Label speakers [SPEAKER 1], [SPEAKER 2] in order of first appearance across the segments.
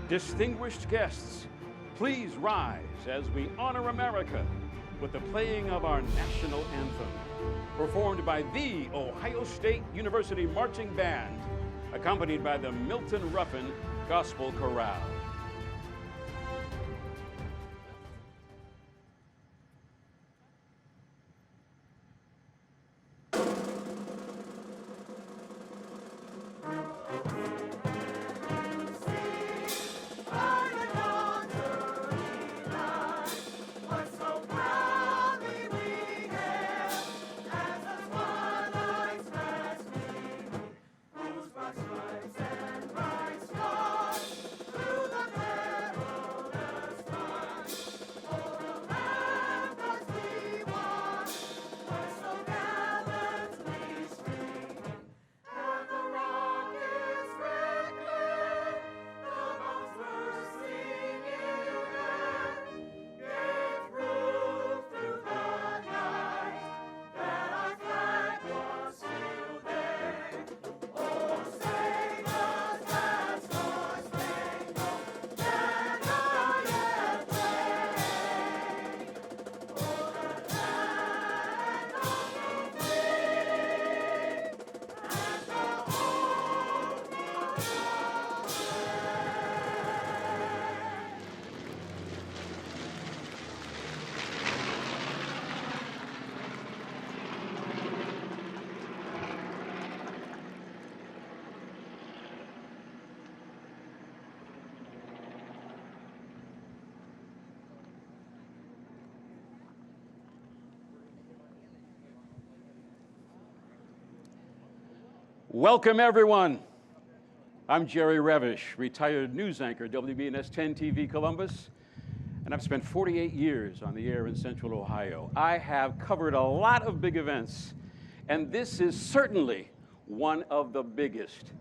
[SPEAKER 1] Distinguished guests, please rise as we honor America with the playing of our national anthem, performed by the Ohio State University Marching Band, accompanied by the Milton Ruffin Gospel Chorale. Welcome, everyone. I'm Jerry Revish, retired news anchor, WBNS 10 TV Columbus, and I've spent 48 years on the air in Central Ohio. I have covered a lot of big events, and this is certainly one of the biggest.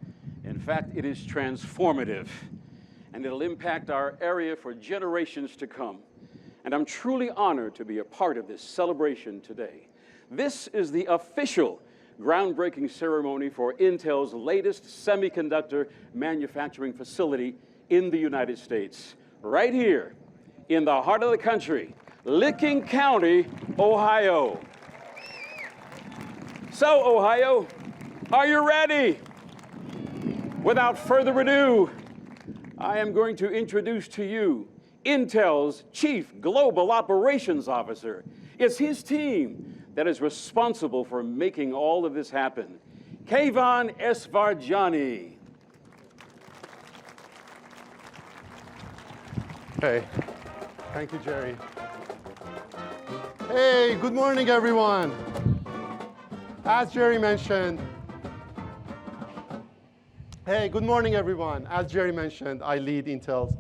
[SPEAKER 1] In fact, it is transformative, and it'll impact our area for generations to come. And I'm truly honored to be a part of this celebration today. This is the official groundbreaking ceremony for Intel's latest semiconductor manufacturing facility in the United States, right here in the heart of the country, Licking County, Ohio. So, Ohio, are you ready? Without further ado, I am going to introduce to you Intel's Chief Global Operations Officer. It's his team that is responsible for making all of this happen. Keyvan Esfarjani.
[SPEAKER 2] Hey, thank you, Jerry. Hey, good morning, everyone. As Jerry mentioned, I lead Intel's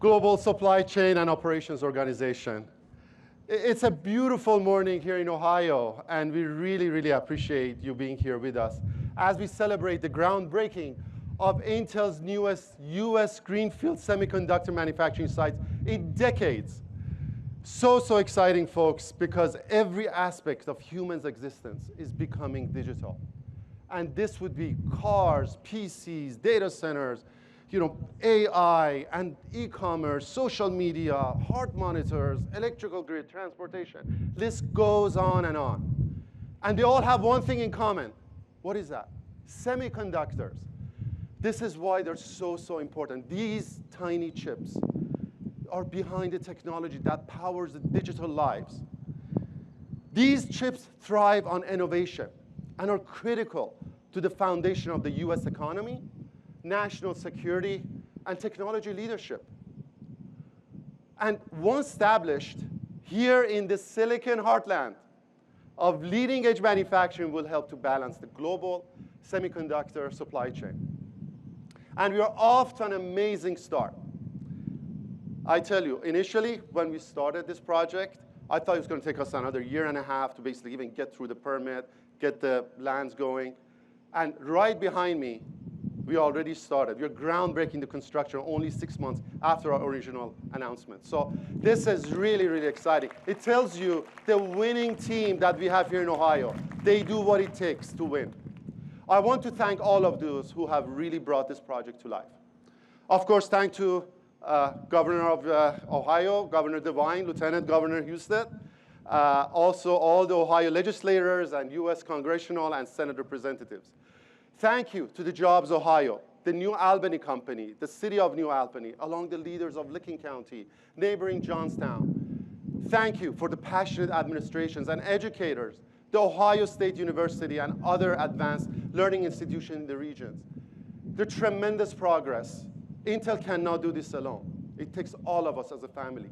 [SPEAKER 2] Global Supply Chain and Operations Organization. It's a beautiful morning here in Ohio, and we really, really appreciate you being here with us as we celebrate the groundbreaking of Intel's newest US greenfield semiconductor manufacturing site in decades. So exciting, folks, because every aspect of human's existence is becoming digital. And this would be cars, PCs, data centers, AI and e-commerce, social media, heart monitors, electrical grid, transportation. List goes on. And they all have one thing in common. What is that? Semiconductors. This is why they're so important. These tiny chips are behind the technology that powers the digital lives. These chips thrive on innovation and are critical to the foundation of the US economy, national security, and technology leadership. And once established, here in the Silicon Heartland of leading edge manufacturing will help to balance the global semiconductor supply chain. And we are off to an amazing start. I tell you, initially, when we started this project, I thought it was going to take us another year and a half to basically even get through the permit, get the lands going. And right behind me, we already started. We're groundbreaking the construction only 6 months after our original announcement. So this is really, really exciting. It tells you the winning team that we have here in Ohio. They do what it takes to win. I want to thank all of those who have really brought this project to life. Of course, thanks to Governor of Ohio, Governor DeWine, Lieutenant Governor Houston, also all the Ohio legislators and US Congressional and Senate representatives. Thank you to the Jobs Ohio, the New Albany Company, the City of New Albany, along the leaders of Licking County, neighboring Johnstown. Thank you for the passionate administrations and educators, the Ohio State University and other advanced learning institutions in the regions. The tremendous progress. Intel cannot do this alone. It takes all of us as a family.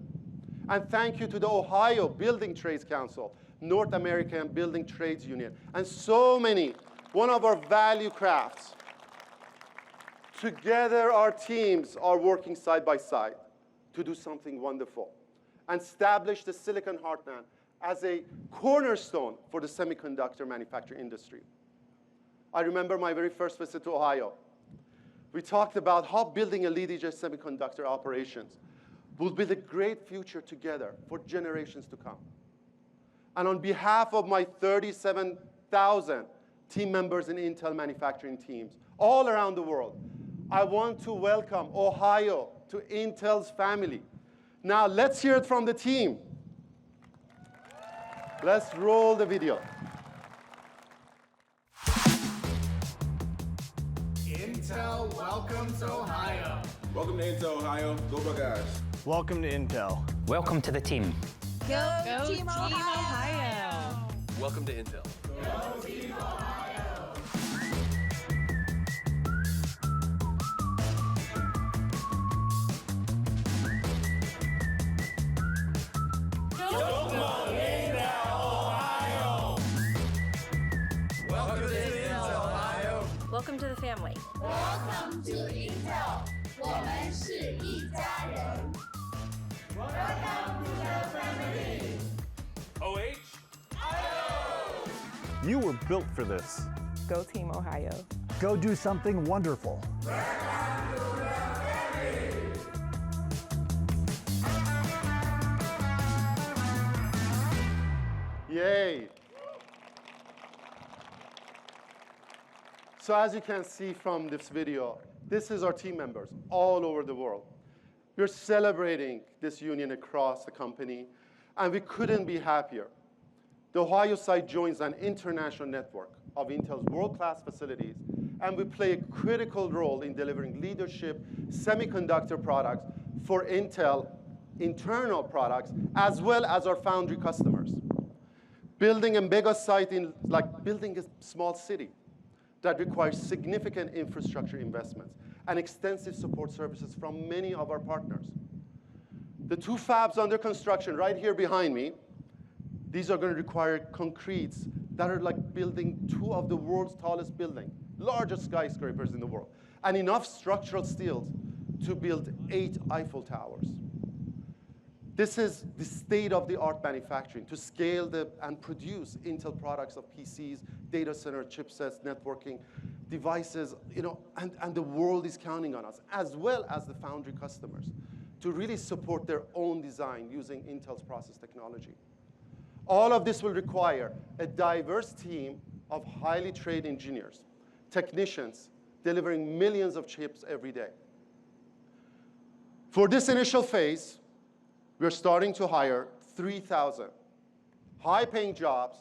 [SPEAKER 2] And thank you to the Ohio Building Trades Council, North American Building Trades Union, and so many, one of our value crafts. Together, our teams are working side by side to do something wonderful and establish the Silicon Heartland as a cornerstone for the semiconductor manufacturing industry. I remember my very first visit to Ohio. We talked about how building a leading-edge semiconductor operations will build a great future together for generations to come. And on behalf of my 37,000 team members in Intel manufacturing teams all around the world, I want to welcome Ohio to Intel's family. Now let's hear it from the team. Let's roll the video.
[SPEAKER 3] Intel welcomes Ohio.
[SPEAKER 4] Welcome to Intel, Ohio. Go Buckeyes.
[SPEAKER 3] Welcome to Intel.
[SPEAKER 5] Welcome to the team.
[SPEAKER 6] Go Team Ohio.
[SPEAKER 7] Welcome to Intel.
[SPEAKER 3] Go Team Ohio.
[SPEAKER 6] Welcome to the family.
[SPEAKER 8] Welcome to Intel. 我们是一家人。Welcome to the family.
[SPEAKER 7] OH?
[SPEAKER 9] You were built for this.
[SPEAKER 10] Go Team Ohio.
[SPEAKER 9] Go do something wonderful.
[SPEAKER 2] Yay. So as you can see from this video, this is our team members all over the world. We're celebrating this union across the company, and we couldn't be happier. The Ohio site joins an international network of Intel's world-class facilities, and we play a critical role in delivering leadership semiconductor products for Intel internal products, as well as our foundry customers. Building a mega site in like building a small city that requires significant infrastructure investments and extensive support services from many of our partners. The two fabs under construction right here behind me, these are going to require concretes that are like building two of the world's tallest buildings, largest skyscrapers in the world, and enough structural steels to build 8 Eiffel Towers. This is the state-of-the-art manufacturing to scale and produce Intel products of PCs, data center, chipsets, networking, devices, and the world is counting on us, as well as the foundry customers, to really support their own design using Intel's process technology. All of this will require a diverse team of highly trained engineers, technicians, delivering millions of chips every day. For this initial phase, we're starting to hire 3,000 high-paying jobs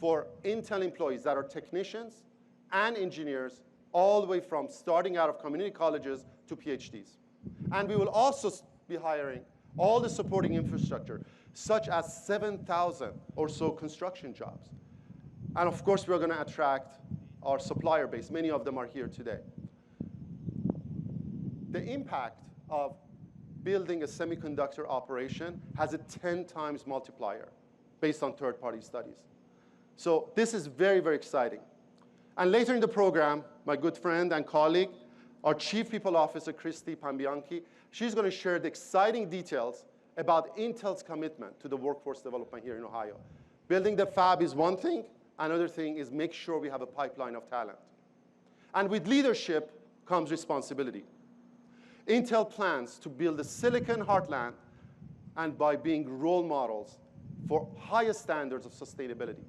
[SPEAKER 2] for Intel employees that are technicians and engineers, all the way from starting out of community colleges to PhDs. And we will also be hiring all the supporting infrastructure, such as 7,000 or so construction jobs. And of course, we're going to attract our supplier base. Many of them are here today. The impact of building a semiconductor operation has a 10 times multiplier based on third-party studies. So this is very, very exciting. And later in the program, my good friend and colleague, our Chief People Officer, Christy Pambianchi, she's going to share the exciting details about Intel's commitment to the workforce development here in Ohio. Building the fab is one thing. Another thing is make sure we have a pipeline of talent. And with leadership comes responsibility. Intel plans to build a Silicon Heartland, and by being role models for highest standards of sustainability.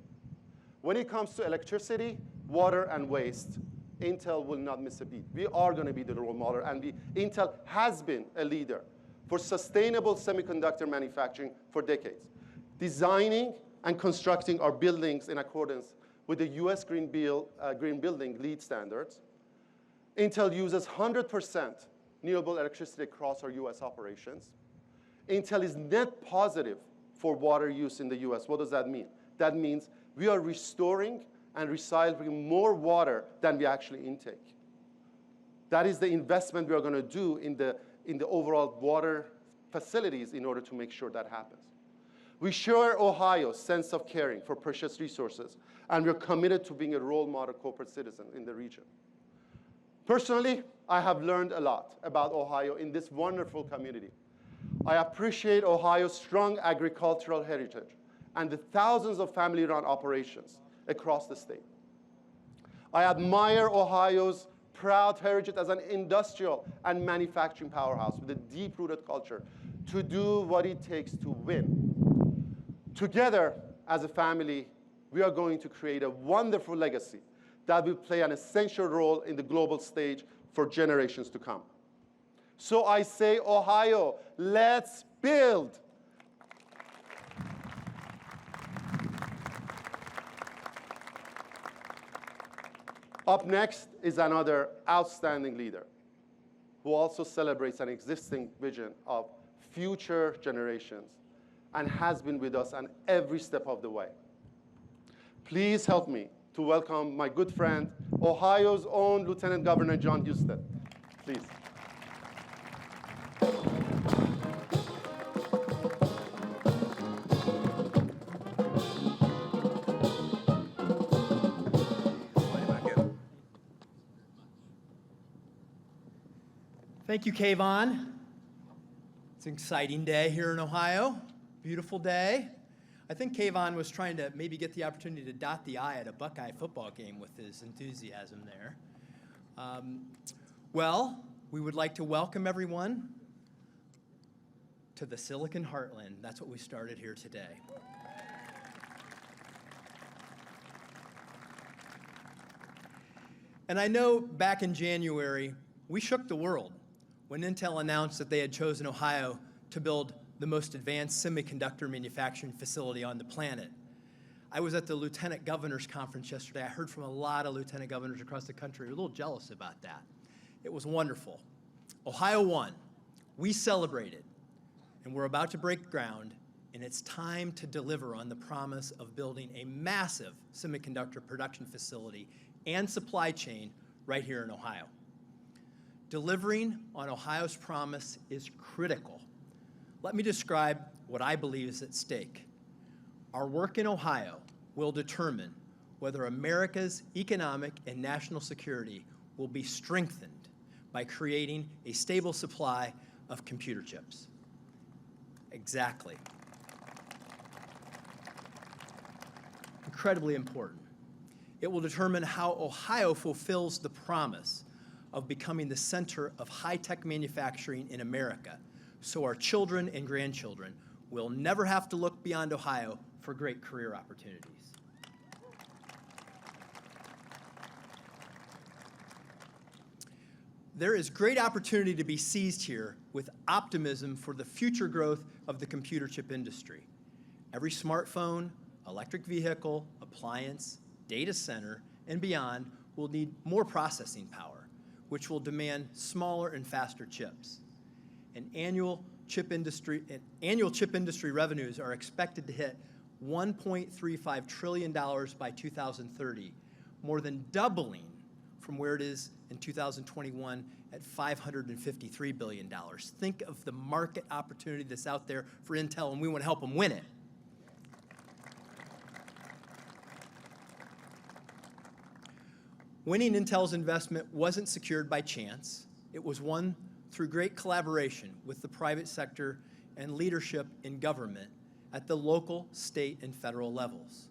[SPEAKER 2] When it comes to electricity, water, and waste, Intel will not miss a beat. We are going to be the role model, and Intel has been a leader for sustainable semiconductor manufacturing for decades, designing and constructing our buildings in accordance with the US Green Building LEED standards. Intel uses 100% renewable electricity across our US operations. Intel is net positive for water use in the US. What does that mean? That means we are restoring and recycling more water than we actually intake. That is the investment we are going to do in the overall water facilities in order to make sure that happens. We share Ohio's sense of caring for precious resources, and we're committed to being a role model corporate citizen in the region. Personally, I have learned a lot about Ohio in this wonderful community. I appreciate Ohio's strong agricultural heritage and the thousands of family-run operations across the state. I admire Ohio's proud heritage as an industrial and manufacturing powerhouse with a deep-rooted culture to do what it takes to win. Together, as a family, we are going to create a wonderful legacy that will play an essential role in the global stage for generations to come. So I say, Ohio, let's build. Up next is another outstanding leader who also celebrates an existing vision of future generations and has been with us on every step of the way. Please help me to welcome my good friend, Ohio's own Lieutenant Governor John Husted. Please.
[SPEAKER 5] Thank you, Kayvon. It's an exciting day here in Ohio. Beautiful day. I think Kayvon was trying to maybe get the opportunity to dot the I at a Buckeye football game with his enthusiasm there. Well, we would like to welcome everyone to the Silicon Heartland. That's what we started here today. And I know back in January, we shook the world when Intel announced that they had chosen Ohio to build the most advanced semiconductor manufacturing facility on the planet. I was at the Lieutenant Governor's Conference yesterday. I heard from a lot of Lieutenant Governors across the country. We're a little jealous about that. It was wonderful. Ohio won. We celebrated, and we're about to break ground, and it's time to deliver on the promise of building a massive semiconductor production facility and supply chain right here in Ohio. Delivering on Ohio's promise is critical. Let me describe what I believe is at stake. Our work in Ohio will determine whether America's economic and national security will be strengthened by creating a stable supply of computer chips. Exactly. Incredibly important. It will determine how Ohio fulfills the promise of becoming the center of high-tech manufacturing in America, so our children and grandchildren will never have to look beyond Ohio for great career opportunities. There is great opportunity to be seized here with optimism for the future growth of the computer chip industry. Every smartphone, electric vehicle, appliance, data center, and beyond will need more processing power, which will demand smaller and faster chips. And annual chip industry revenues are expected to hit $1.35 trillion by 2030, more than doubling from where it is in 2021 at $553 billion. Think of the market opportunity that's out there for Intel, and we want to help them win it. Winning Intel's investment wasn't secured by chance. It was won through great collaboration with the private sector and leadership in government at the local, state, and federal levels.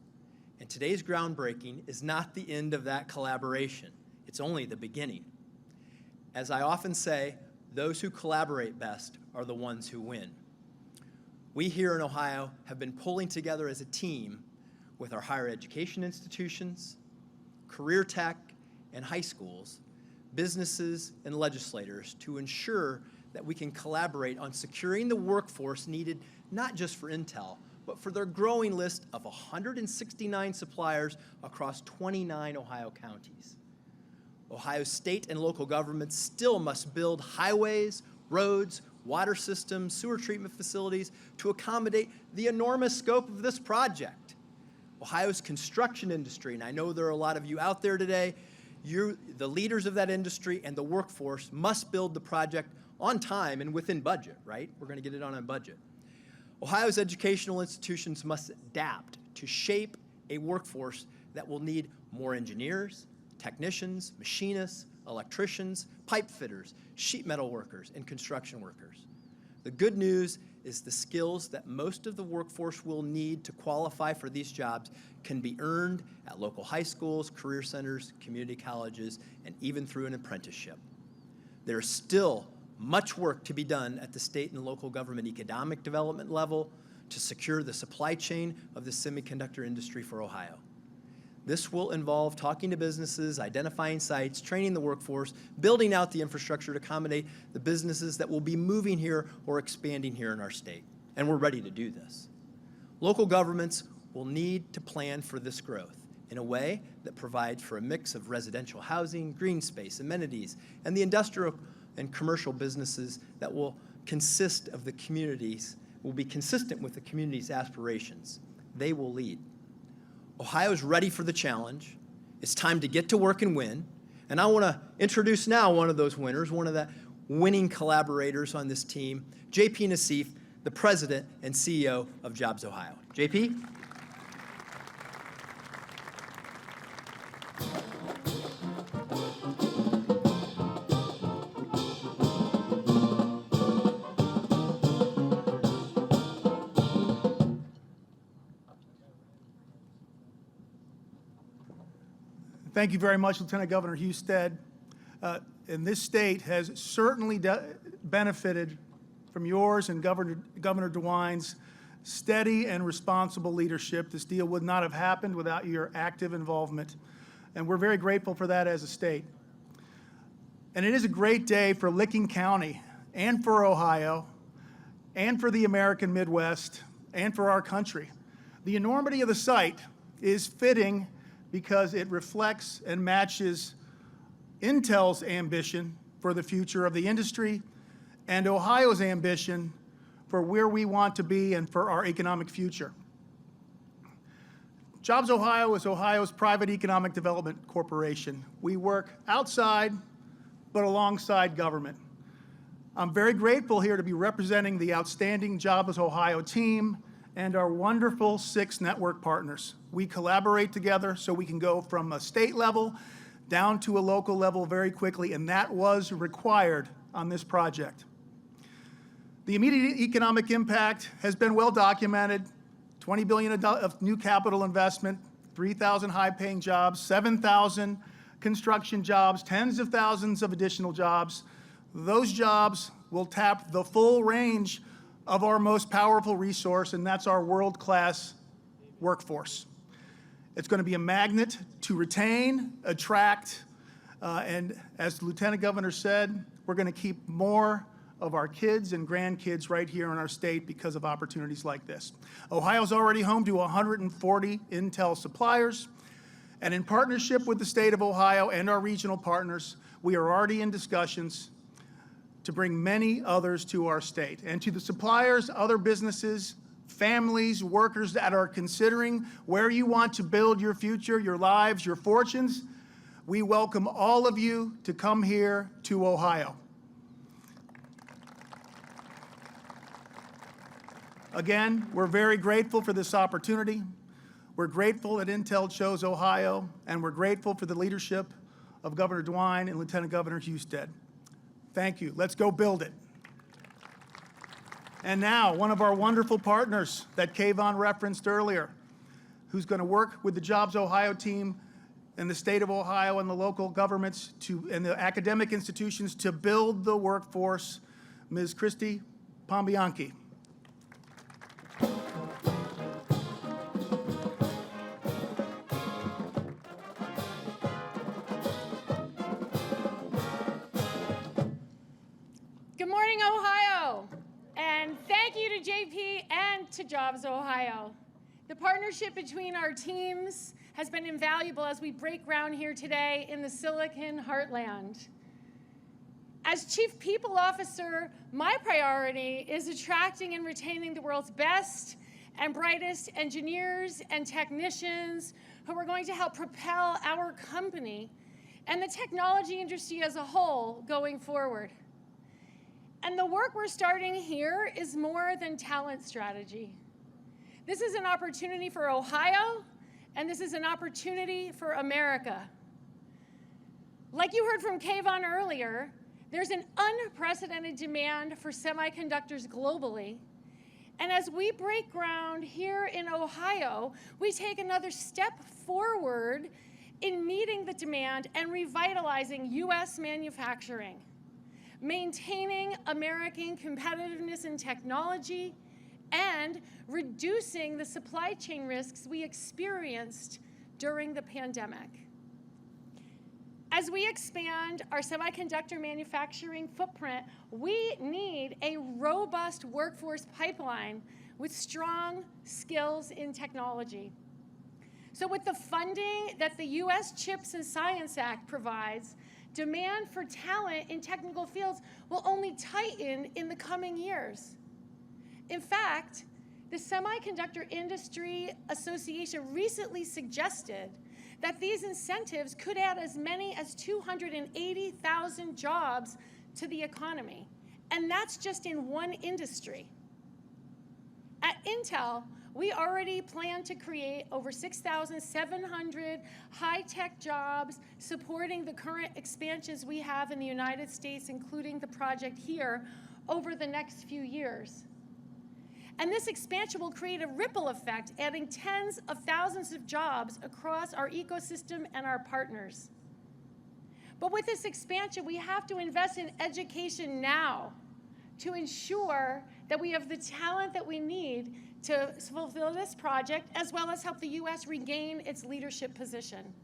[SPEAKER 5] And today's groundbreaking is not the end of that collaboration. It's only the beginning. As I often say, those who collaborate best are the ones who win. We here in Ohio have been pulling together as a team with our higher education institutions, career tech, and high schools, businesses, and legislators to ensure that we can collaborate on securing the workforce needed not just for Intel, but for their growing list of 169 suppliers across 29 Ohio counties. Ohio's state and local governments still must build highways, roads, water systems, sewer treatment facilities to accommodate the enormous scope of this project. Ohio's construction industry, and I know there are a lot of you out there today, the leaders of that industry and the workforce must build the project on time and within budget, right? We're going to get it on a budget. Ohio's educational institutions must adapt to shape a workforce that will need more engineers, technicians, machinists, electricians, pipe fitters, sheet metal workers, and construction workers. The good news is the skills that most of the workforce will need to qualify for these jobs can be earned at local high schools, career centers, community colleges, and even through an apprenticeship. There is still much work to be done at the state and local government economic development level to secure the supply chain of the semiconductor industry for Ohio. This will involve talking to businesses, identifying sites, training the workforce, building out the infrastructure to accommodate the businesses that will be moving here or expanding here in our state. And we're ready to do this. Local governments will need to plan for this growth in a way that provides for a mix of residential housing, green space, amenities, and the industrial and commercial businesses that will consist of the communities, will be consistent with the community's aspirations. They will lead. Ohio's ready for the challenge. It's time to get to work and win. And I want to introduce now one of those winners, one of the winning collaborators on this team, JP Nassif, the president and CEO of Jobs Ohio. JP?
[SPEAKER 10] Thank you very much, Lieutenant Governor Husted. And this state has certainly benefited from yours and Governor DeWine's steady and responsible leadership. This deal would not have happened without your active involvement, and we're very grateful for that as a state. And it is a great day for Licking County and for Ohio and for the American Midwest and for our country. The enormity of the site is fitting because it reflects and matches Intel's ambition for the future of the industry and Ohio's ambition for where we want to be and for our economic future. Jobs Ohio is Ohio's private economic development corporation. We work outside but alongside government. I'm very grateful here to be representing the outstanding Jobs Ohio team and our wonderful 6 network partners. We collaborate together so we can go from a state level down to a local level very quickly, and that was required on this project. The immediate economic impact has been well documented. $20 billion of new capital investment, 3,000 high-paying jobs, 7,000 construction jobs, tens of thousands of additional jobs. Those jobs will tap the full range of our most powerful resource, and that's our world-class workforce. It's going to be a magnet to retain, attract, and as the Lieutenant Governor said, we're going to keep more of our kids and grandkids right here in our state because of opportunities like this. Ohio's already home to 140 Intel suppliers, and in partnership with the state of Ohio and our regional partners, we are already in discussions to bring many others to our state. And to the suppliers, other businesses, families, workers that are considering where you want to build your future, your lives, your fortunes, we welcome all of you to come here to Ohio. Again, we're very grateful for this opportunity. We're grateful that Intel chose Ohio, and we're grateful for the leadership of Governor DeWine and Lieutenant Governor Husted. Thank you. Let's go build it. And now, one of our wonderful partners that Kayvon referenced earlier, who's going to work with the Jobs Ohio team and the state of Ohio and the local governments and the academic institutions to build the workforce, Ms. Christy Pombianchi.
[SPEAKER 11] morning, Ohio. And thank you to JP and to Jobs Ohio. The partnership between our teams has been invaluable as we break ground here today in the Silicon Heartland. As Chief People Officer, my priority is attracting and retaining the world's best and brightest engineers and technicians who are going to help propel our company and the technology industry as a whole going forward. And the work we're starting here is more than talent strategy. This is an opportunity for Ohio, and this is an opportunity for America. Like you heard from Kayvon earlier, there's an unprecedented demand for semiconductors globally. And as we break ground here in Ohio, we take another step forward in meeting the demand and revitalizing U.S. manufacturing, maintaining American competitiveness in technology, and reducing the supply chain risks we experienced during the pandemic. As we expand our semiconductor manufacturing footprint, we need a robust workforce pipeline with strong skills in technology. So with the funding that the U.S. CHIPS and Science Act provides, demand for talent in technical fields will only tighten in the coming years. In fact, the Semiconductor Industry Association recently suggested that these incentives could add as many as 280,000 jobs to the economy. And that's just in one industry. At Intel, we already plan to create over 6,700 high-tech jobs supporting the current expansions we have in the United States, including the project here, over the next few years. And this expansion will create a ripple effect, adding tens of thousands of jobs across our ecosystem and our partners. But with this expansion, we have to invest in education now to ensure that we have the talent that we need to fulfill this project, as well as help the U.S. regain its leadership position.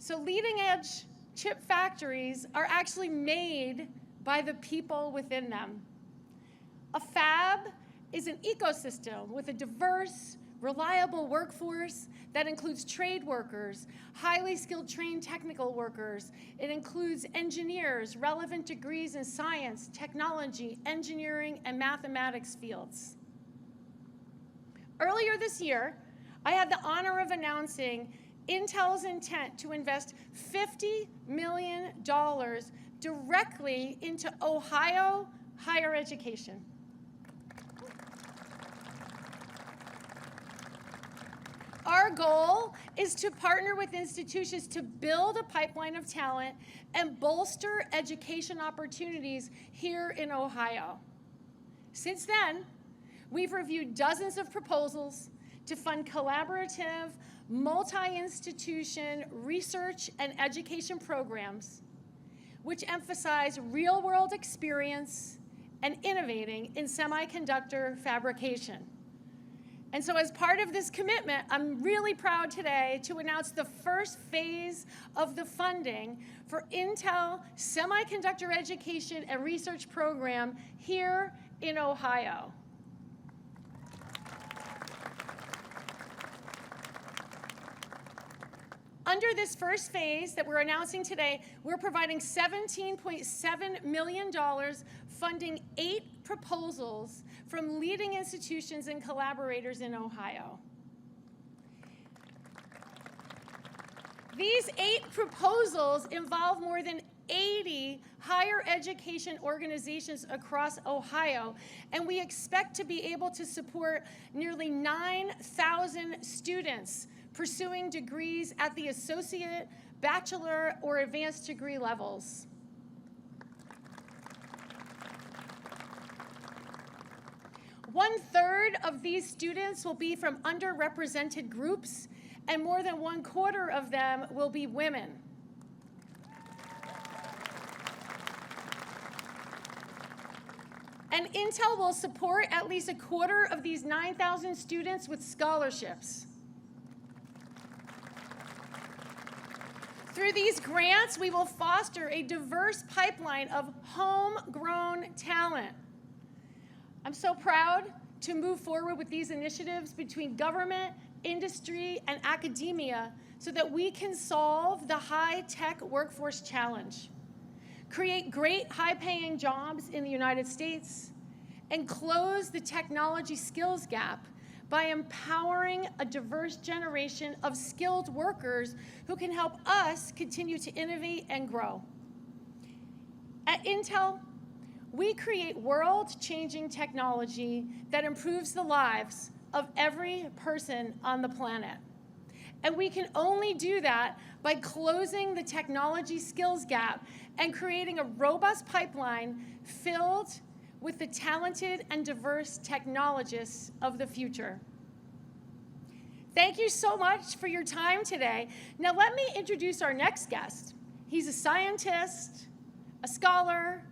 [SPEAKER 11] So leading-edge chip factories are actually made by the people within them. A fab is an ecosystem with a diverse, reliable workforce that includes trade workers, highly skilled trained technical workers. It includes engineers, relevant degrees in science, technology, engineering, and mathematics fields. Earlier this year, I had the honor of announcing Intel's intent to invest $50 million directly into Ohio higher education. Our goal is to partner with institutions to build a pipeline of talent and bolster education opportunities here in Ohio. Since then, we've reviewed dozens of proposals to fund collaborative, multi-institution research and education programs which emphasize real-world experience and innovating in semiconductor fabrication. And so as part of this commitment, I'm really proud today to announce the first phase of the funding for Intel Semiconductor Education and Research Program here in Ohio. Under this first phase that we're announcing today, we're providing $17.7 million funding 8 proposals from leading institutions and collaborators in Ohio. These 8 proposals involve more than 80 higher education organizations across Ohio, and we expect to be able to support nearly 9,000 students pursuing degrees at the associate, bachelor, or advanced degree levels. One-third of these students will be from underrepresented groups, and more than 1/4 of them will be women. And Intel will support at least 1/4 of these 9,000 students with scholarships. Through these grants, we will foster a diverse pipeline of homegrown talent. I'm so proud to move forward with these initiatives between government, industry, and academia so that we can solve the high-tech workforce challenge, create great high-paying jobs in the United States, and close the technology skills gap by empowering a diverse generation of skilled workers who can help us continue to innovate and grow. At Intel, we create world-changing technology that improves the lives of every person on the planet. And we can only do that by closing the technology skills gap and creating a robust pipeline filled with the talented and diverse technologists of the future. Thank you so much for your time today. Now let me introduce our next guest. He's a scientist, a scholar,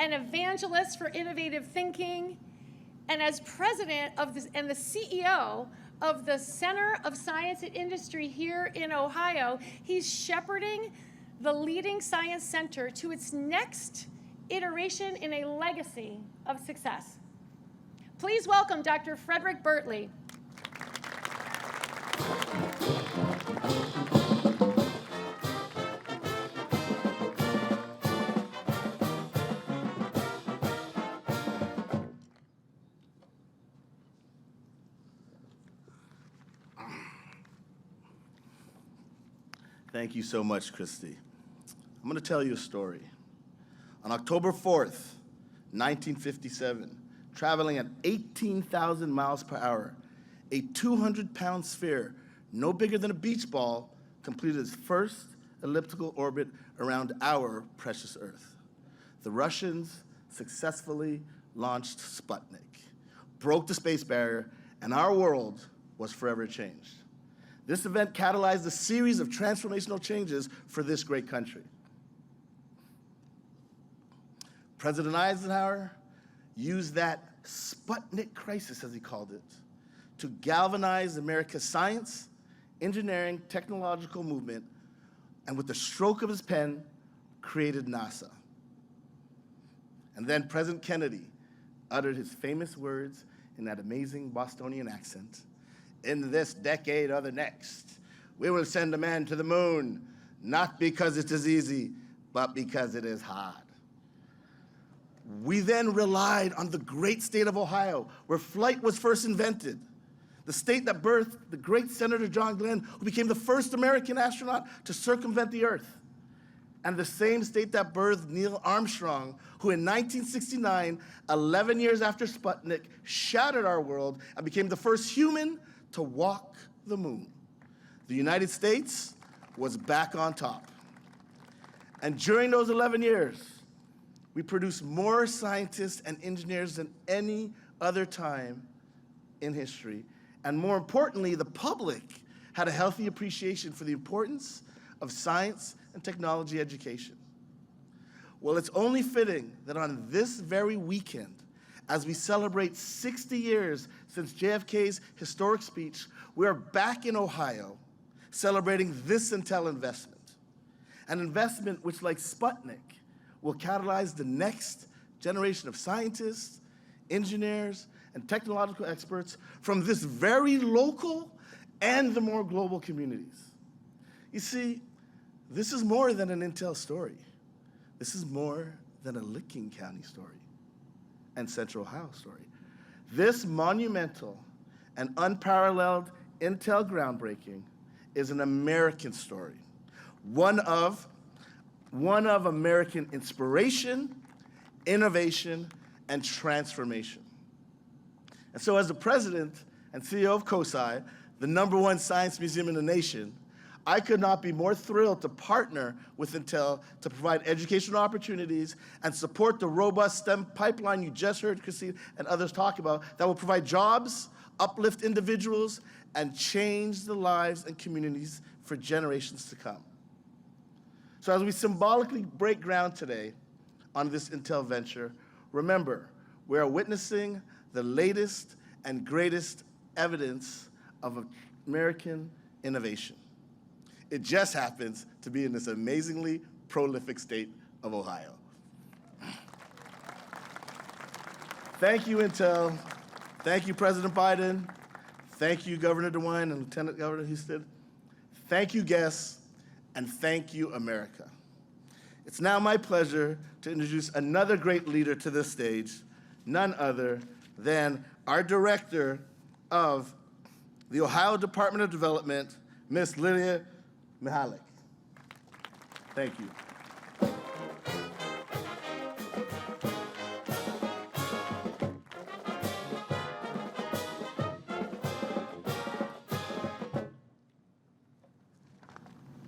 [SPEAKER 11] an evangelist for innovative thinking, and as president of this, and the CEO of the Center of Science and Industry here in Ohio, he's shepherding the leading science center to its next iteration in a legacy of success. Please welcome Dr. Frederick Bertley.
[SPEAKER 12] Thank you so much, Christy. I'm going to tell you a story. On October 4th, 1957, traveling at 18,000 miles per hour, a 200-pound sphere, no bigger than a beach ball, completed its first elliptical orbit around our precious Earth. The Russians successfully launched Sputnik, broke the space barrier, and our world was forever changed. This event catalyzed a series of transformational changes for this great country. President Eisenhower used that Sputnik crisis, as he called it, to galvanize America's science, engineering, technological movement, and with the stroke of his pen, created NASA. And then President Kennedy uttered his famous words in that amazing Bostonian accent: "In this decade or the next, we will send a man to the moon, not because it is easy, but because it is hard." We then relied on the great state of Ohio, where flight was first invented, the state that birthed the great Senator John Glenn, who became the first American astronaut to circumvent the Earth, and the same state that birthed Neil Armstrong, who in 1969, 11 years after Sputnik, shattered our world and became the first human to walk the moon. The United States was back on top. And during those 11 years, we produced more scientists and engineers than any other time in history. And more importantly, the public had a healthy appreciation for the importance of science and technology education. Well, it's only fitting that on this very weekend, as we celebrate 60 years since JFK's historic speech, we are back in Ohio celebrating this Intel investment. An investment which, like Sputnik, will catalyze the next generation of scientists, engineers, and technological experts from this very local and the more global communities. You see, this is more than an Intel story. This is more than a Licking County story and Central Ohio story. This monumental and unparalleled Intel groundbreaking is an American story, one of American inspiration, innovation, and transformation. And so as the president and CEO of COSI, the #1 science museum in the nation, I could not be more thrilled to partner with Intel to provide educational opportunities and support the robust STEM pipeline you just heard Christine and others talk about that will provide jobs, uplift individuals, and change the lives and communities for generations to come. So as we symbolically break ground today on this Intel venture, remember, we are witnessing the latest and greatest evidence of American innovation. It just happens to be in this amazingly prolific state of Ohio. Thank you, Intel. Thank you, President Biden. Thank you, Governor DeWine and Lieutenant Governor Houston. Thank you, guests, and thank you, America. It's now my pleasure to introduce another great leader to this stage, none other than our Director of the Ohio Department of Development, Ms. Lydia Mihalik. Thank you.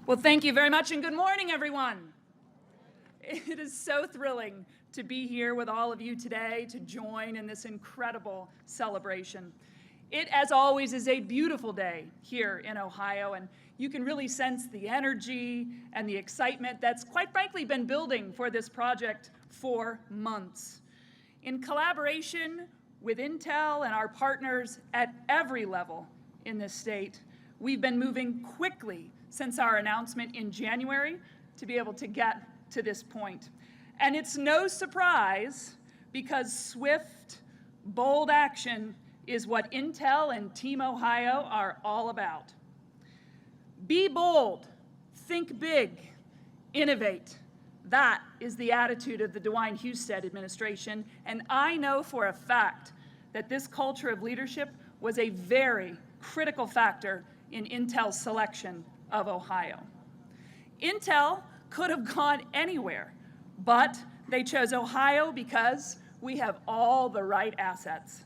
[SPEAKER 13] Well, thank you very much, and good morning, everyone. It is so thrilling to be here with all of you today to join in this incredible celebration. It, as always, is a beautiful day here in Ohio, and you can really sense the energy and the excitement that's quite frankly been building for this project for months. In collaboration with Intel and our partners at every level in this state, we've been moving quickly since our announcement in January to be able to get to this point. And it's no surprise, because swift, bold action is what Intel and Team Ohio are all about. Be bold, think big, innovate. That is the attitude of the DeWine Husted administration, and I know for a fact that this culture of leadership was a very critical factor in Intel's selection of Ohio. Intel could have gone anywhere, but they chose Ohio because we have all the right assets.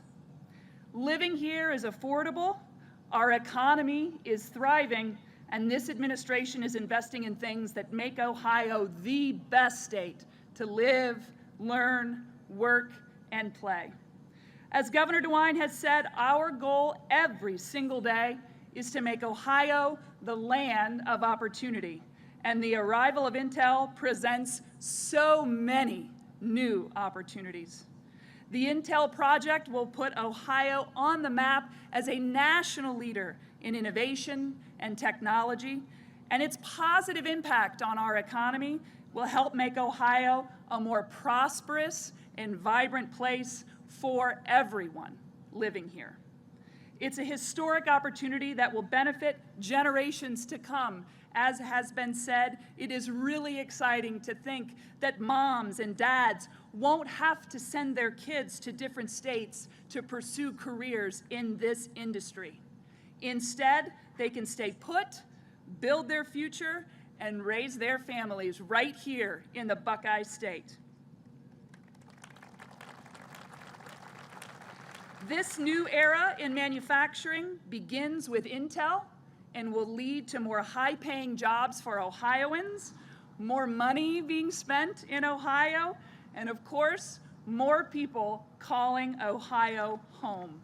[SPEAKER 13] Living here is affordable, our economy is thriving, and this administration is investing in things that make Ohio the best state to live, learn, work, and play. As Governor DeWine has said, our goal every single day is to make Ohio the land of opportunity. And the arrival of Intel presents so many new opportunities. The Intel project will put Ohio on the map as a national leader in innovation and technology, and its positive impact on our economy will help make Ohio a more prosperous and vibrant place for everyone living here. It's a historic opportunity that will benefit generations to come. As has been said, it is really exciting to think that moms and dads won't have to send their kids to different states to pursue careers in this industry. Instead, they can stay put, build their future, and raise their families right here in the Buckeye State. This new era in manufacturing begins with Intel and will lead to more high-paying jobs for Ohioans, more money being spent in Ohio, and of course, more people calling Ohio home.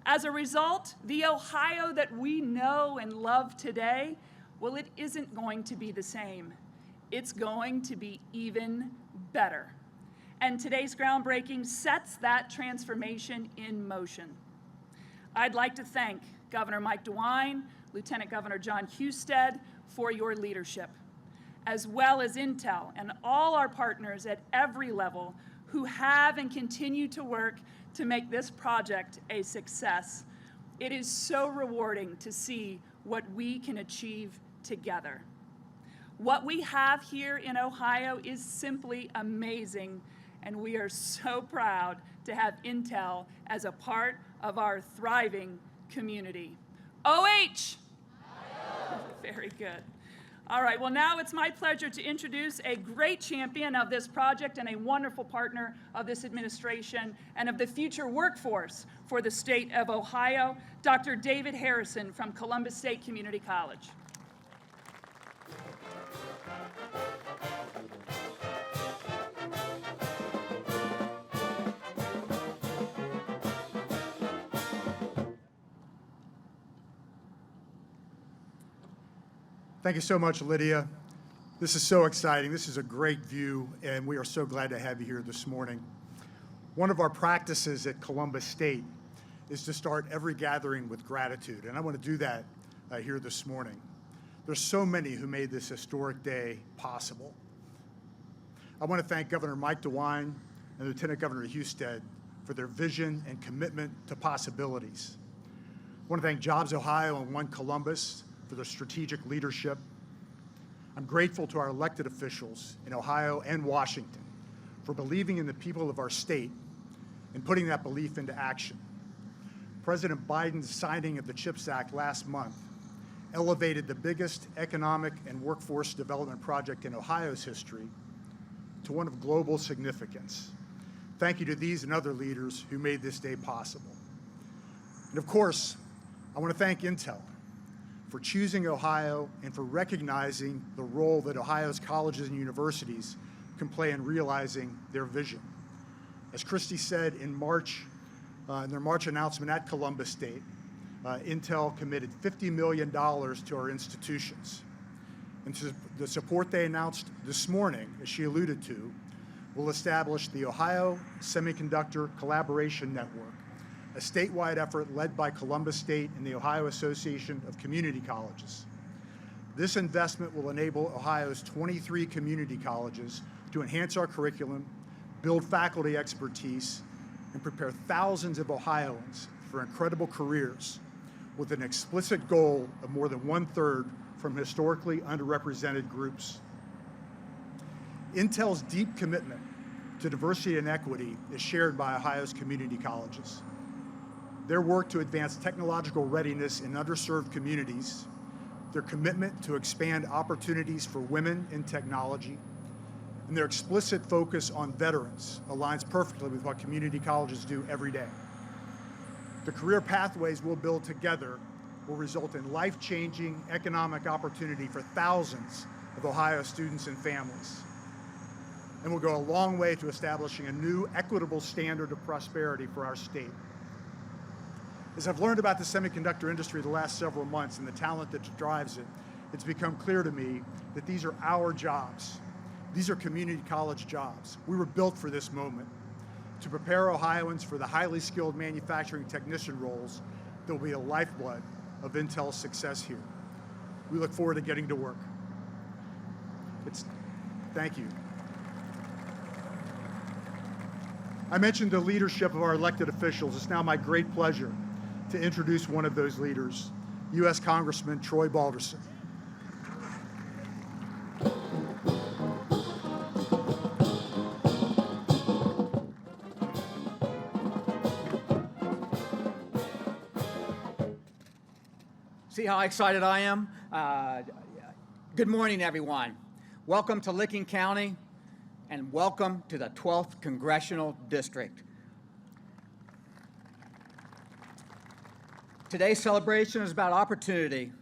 [SPEAKER 13] As a result, the Ohio that we know and love today, well, it isn't going to be the same. It's going to be even better. And today's groundbreaking sets that transformation in motion. I'd like to thank Governor Mike DeWine, Lieutenant Governor John Husted for your leadership, as well as Intel and all our partners at every level who have and continue to work to make this project a success. It is so rewarding to see what we can achieve together. What we have here in Ohio is simply amazing, and we are so proud to have Intel as a part of our thriving community. OH! Very good. All right, well, now it's my pleasure to introduce a great champion of this project and a wonderful partner of this administration and of the future workforce for the state of Ohio, Dr. David Harrison from Columbus State Community College.
[SPEAKER 10] Thank you so much, Lydia. This is so exciting. This is a great view, and we are so glad to have you here this morning. One of our practices at Columbus State is to start every gathering with gratitude, and I want to do that here this morning. There's so many who made this historic day possible. I want to thank Governor Mike DeWine and Lieutenant Governor Husted for their vision and commitment to possibilities. I want to thank Jobs Ohio and One Columbus for their strategic leadership. I'm grateful to our elected officials in Ohio and Washington for believing in the people of our state and putting that belief into action. President Biden's signing of the CHIPS Act last month elevated the biggest economic and workforce development project in Ohio's history to one of global significance. Thank you to these and other leaders who made this day possible. And of course, I want to thank Intel for choosing Ohio and for recognizing the role that Ohio's colleges and universities can play in realizing their vision. As Christie said in March, in their March announcement at Columbus State, Intel committed $50 million to our institutions. And the support they announced this morning, as she alluded to, will establish the Ohio Semiconductor Collaboration Network, a statewide effort led by Columbus State and the Ohio Association of Community Colleges. This investment will enable Ohio's 23 community colleges to enhance our curriculum, build faculty expertise, and prepare thousands of Ohioans for incredible careers with an explicit goal of more than 1/3 from historically underrepresented groups. Intel's deep commitment to diversity and equity is shared by Ohio's community colleges. Their work to advance technological readiness in underserved communities, their commitment to expand opportunities for women in technology, and their explicit focus on veterans aligns perfectly with what community colleges do every day. The career pathways we'll build together will result in life-changing economic opportunity for thousands of Ohio students and families, and will go a long way to establishing a new equitable standard of prosperity for our state. As I've learned about the semiconductor industry the last several months and the talent that drives it, it's become clear to me that these are our jobs. These are community college jobs. We were built for this moment, to prepare Ohioans for the highly skilled manufacturing technician roles that will be the lifeblood of Intel's success here. We look forward to getting to work. Thank you. I mentioned the leadership of our elected officials. It's now my great pleasure to introduce one of those leaders, U.S. Congressman Troy Balderson.
[SPEAKER 14] See how excited I am? Good morning, everyone. Welcome to Licking County, and welcome to the 12th Congressional District. Today's celebration is about opportunity.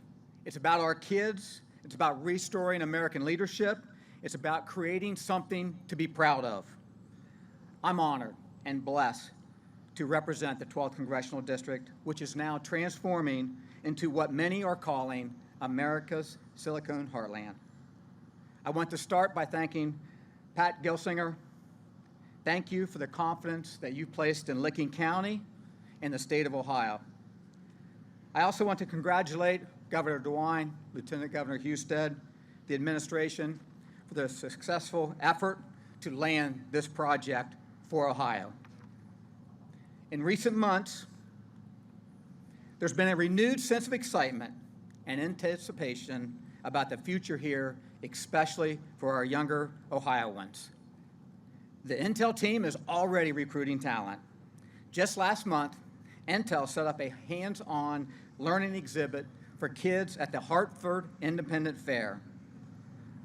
[SPEAKER 14] It's about our kids. It's about restoring American leadership. It's about creating something to be proud of. I'm honored and blessed to represent the 12th Congressional District, which is now transforming into what many are calling America's Silicon Heartland. I want to start by thanking Pat Gelsinger. Thank you for the confidence that you placed in Licking County and the state of Ohio. I also want to congratulate Governor DeWine, Lieutenant Governor Husted, the administration for their successful effort to land this project for Ohio. In recent months, there's been a renewed sense of excitement and anticipation about the future here, especially for our younger Ohioans. The Intel team is already recruiting talent. Just last month, Intel set up a hands-on learning exhibit for kids at the Hartford Independent Fair.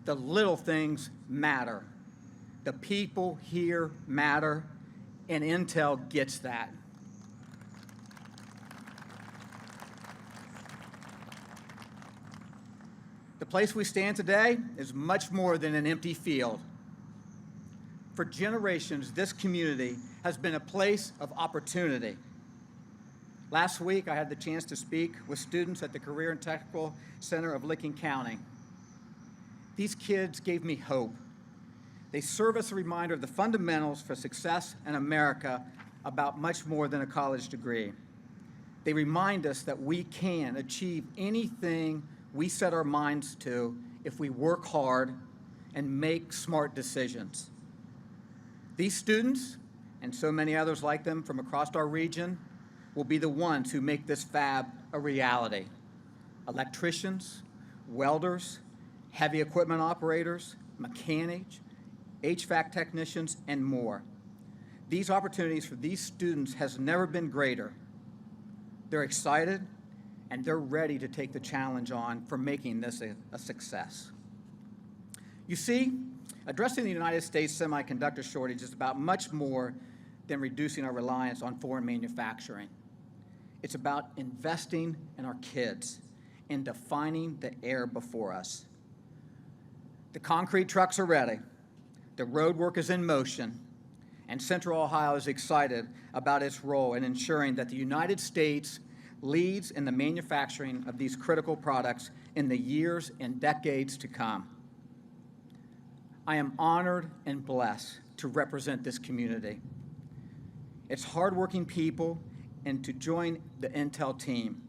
[SPEAKER 14] The little things matter. The people here matter, and Intel gets that. The place we stand today is much more than an empty field. For generations, this community has been a place of opportunity. Last week, I had the chance to speak with students at the Career and Technical Center of Licking County. These kids gave me hope. They serve as a reminder of the fundamentals for success in America about much more than a college degree. They remind us that we can achieve anything we set our minds to if we work hard and make smart decisions. These students, and so many others like them from across our region, will be the ones who make this fab a reality. Electricians, welders, heavy equipment operators, mechanics, HVAC technicians, and more. These opportunities for these students has never been greater. They're excited and they're ready to take the challenge on for making this a success. You see, addressing the United States semiconductor shortage is about much more than reducing our reliance on foreign manufacturing. It's about investing in our kids and defining the air before us. The concrete trucks are ready, the road work is in motion, and Central Ohio is excited about its role in ensuring that the United States leads in the manufacturing of these critical products in the years and decades to come. I am honored and blessed to represent this community. It's hardworking people, and to join the Intel team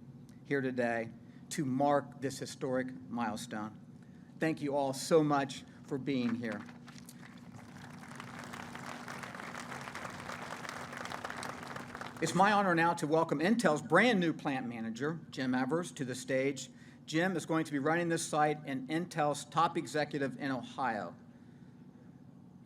[SPEAKER 14] here today to mark this historic milestone. Thank you all so much for being here. It's my honor now to welcome Intel's brand new plant manager, Jim Evers, to the stage. Jim is going to be running this site and Intel's top executive in Ohio.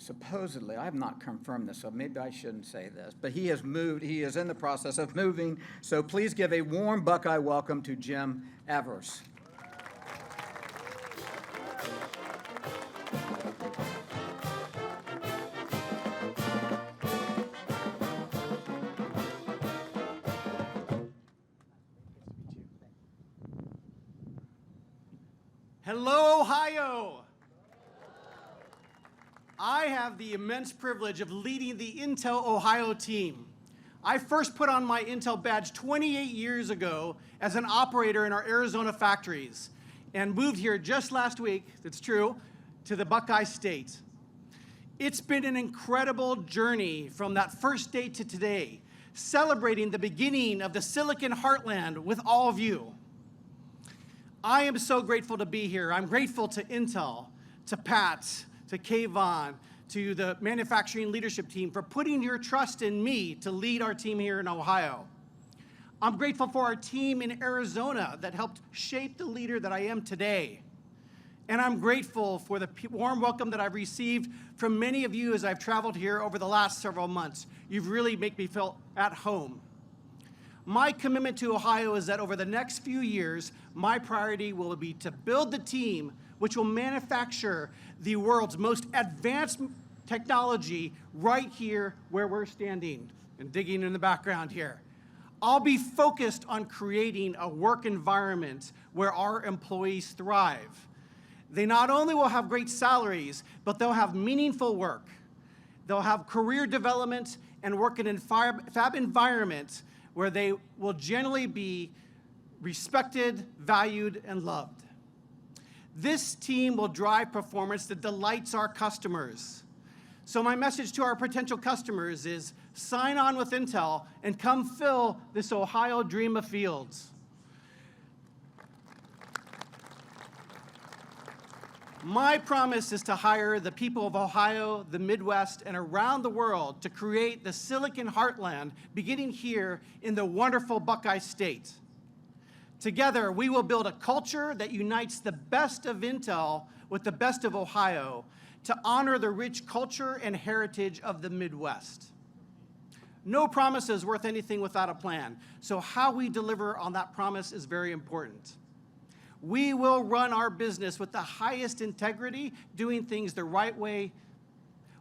[SPEAKER 14] Supposedly, I have not confirmed this, so maybe I shouldn't say this, but he has moved, he is in the process of moving, so please give a warm Buckeye welcome to Jim Evers.
[SPEAKER 3] Hello, Ohio. I have the immense privilege of leading the Intel Ohio team. I first put on my Intel badge 28 years ago as an operator in our Arizona factories and moved here just last week, it's true, to the Buckeye State. It's been an incredible journey from that first day to today, celebrating the beginning of the Silicon Heartland with all of you. I am so grateful to be here. I'm grateful to Intel, to Pat, to Kayvon, to the manufacturing leadership team for putting your trust in me to lead our team here in Ohio. I'm grateful for our team in Arizona that helped shape the leader that I am today. And I'm grateful for the warm welcome that I've received from many of you as I've traveled here over the last several months. You've really made me feel at home. My commitment to Ohio is that over the next few years, my priority will be to build the team which will manufacture the world's most advanced technology right here where we're standing and digging in the background here. I'll be focused on creating a work environment where our employees thrive. They not only will have great salaries, but they'll have meaningful work. They'll have career development and work in a fab environment where they will generally be respected, valued, and loved. This team will drive performance that delights our customers. So my message to our potential customers is sign on with Intel and come fill this Ohio dream of fields. My promise is to hire the people of Ohio, the Midwest, and around the world to create the Silicon Heartland, beginning here in the wonderful Buckeye State. Together, we will build a culture that unites the best of Intel with the best of Ohio to honor the rich culture and heritage of the Midwest. No promise is worth anything without a plan, so how we deliver on that promise is very important. We will run our business with the highest integrity, doing things the right way.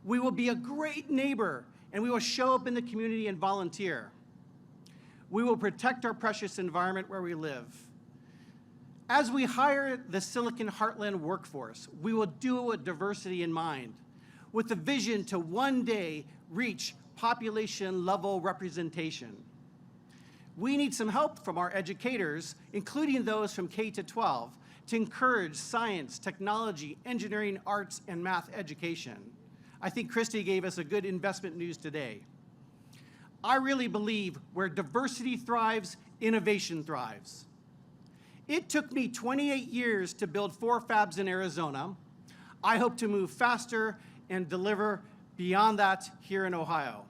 [SPEAKER 3] We will be a great neighbor, and we will show up in the community and volunteer. We will protect our precious environment where we live. As we hire the Silicon Heartland workforce, we will do it with diversity in mind, with the vision to one day reach population-level representation. We need some help from our educators, including those from K-12, to encourage science, technology, engineering, arts, and math education. I think Christy gave us a good investment news today. I really believe where diversity thrives, innovation thrives. It took me 28 years to build 4 fabs in Arizona. I hope to move faster and deliver beyond that here in Ohio.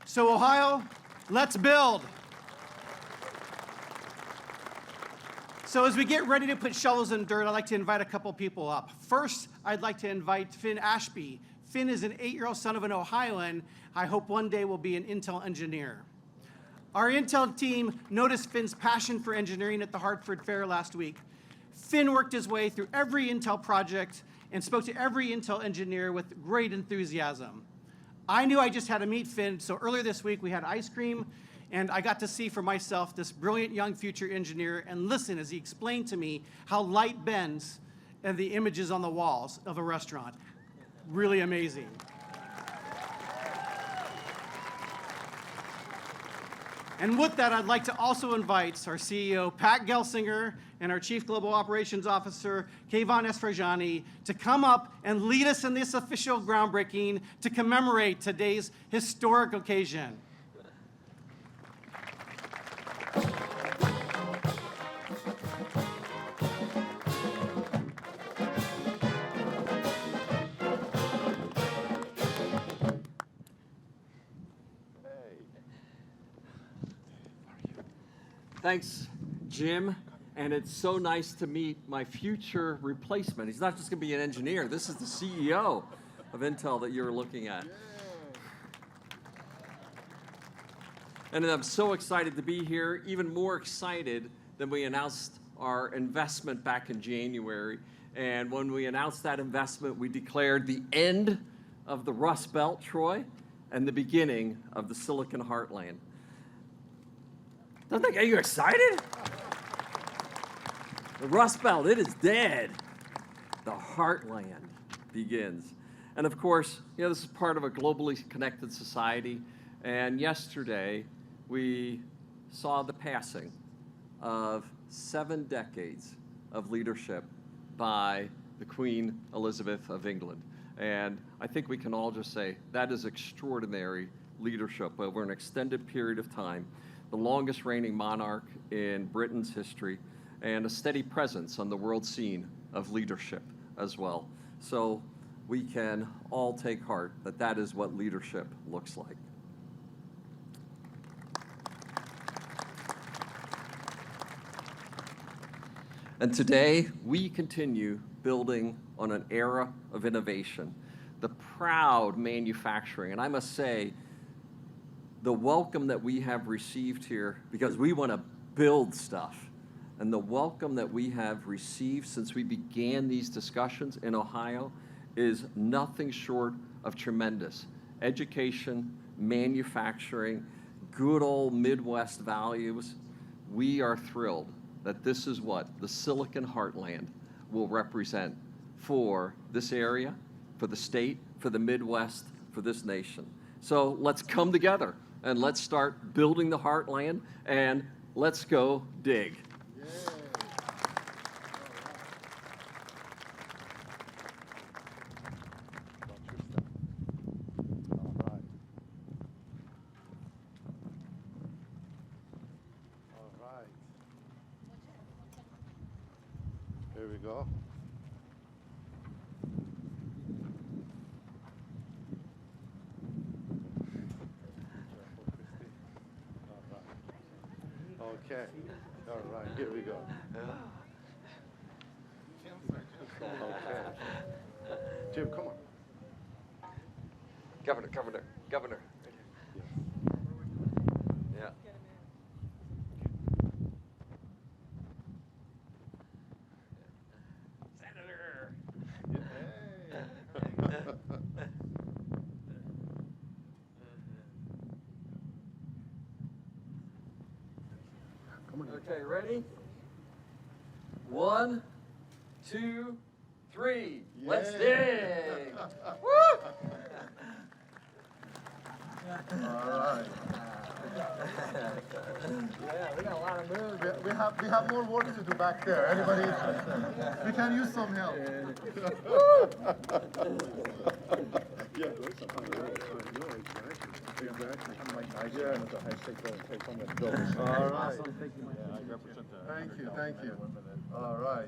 [SPEAKER 3] So Ohio, let's build. So as we get ready to put shovels in dirt, I'd like to invite a couple people up. First, I'd like to invite Finn Ashby. Finn is an 8-year-old son of an Ohioan. I hope one day will be an Intel engineer. Our Intel team noticed Finn's passion for engineering at the Hartford Fair last week. Finn worked his way through every Intel project and spoke to every Intel engineer with great enthusiasm. I knew I just had to meet Finn, so earlier this week we had ice cream, and I got to see for myself this brilliant young future engineer and listen as he explained to me how light bends and the images on the walls of a restaurant. Really amazing. And with that, I'd like to also invite our CEO, Pat Gelsinger, and our Chief Global Operations Officer, Kayvon Esfarjani, to come up and lead us in this official groundbreaking to commemorate today's historic occasion.
[SPEAKER 15] Thanks, Jim, and it's so nice to meet my future replacement. He's not just going to be an engineer. This is the CEO of Intel that you're looking at. And I'm so excited to be here, even more excited than we announced our investment back in January. And when we announced that investment, we declared the end of the Rust Belt, Troy, and the beginning of the Silicon Heartland. Don't they get you excited? The Rust Belt, it is dead. The Heartland begins. And of course, this is part of a globally connected society. And yesterday, we saw the passing of 7 decades of leadership by the Queen Elizabeth of England. And I think we can all just say that is extraordinary leadership over an extended period of time. The longest reigning monarch in Britain's history, and a steady presence on the world scene of leadership as well. So we can all take heart that that is what leadership looks like. And today, we continue building on an era of innovation, the proud manufacturing, and I must say, the welcome that we have received here, because we want to build stuff, and the welcome that we have received since we began these discussions in Ohio is nothing short of tremendous. Education, manufacturing, good old Midwest values. We are thrilled that this is what the Silicon Heartland will represent for this area, for the state, for the Midwest, for this nation. So let's come together and let's start building the Heartland, and let's go dig.
[SPEAKER 2] Here we go. Okay. All right. Here we go. Okay. Jim, come on.
[SPEAKER 15] Governor. Yeah. Senator. Okay, ready? 1, 2, 3. Let's dig. Woo!
[SPEAKER 2] All right. Yeah, we got a lot of moves. We have more work to do back there. Anybody interested? We can use some help. Yeah, exactly. All right. Thank you. All right.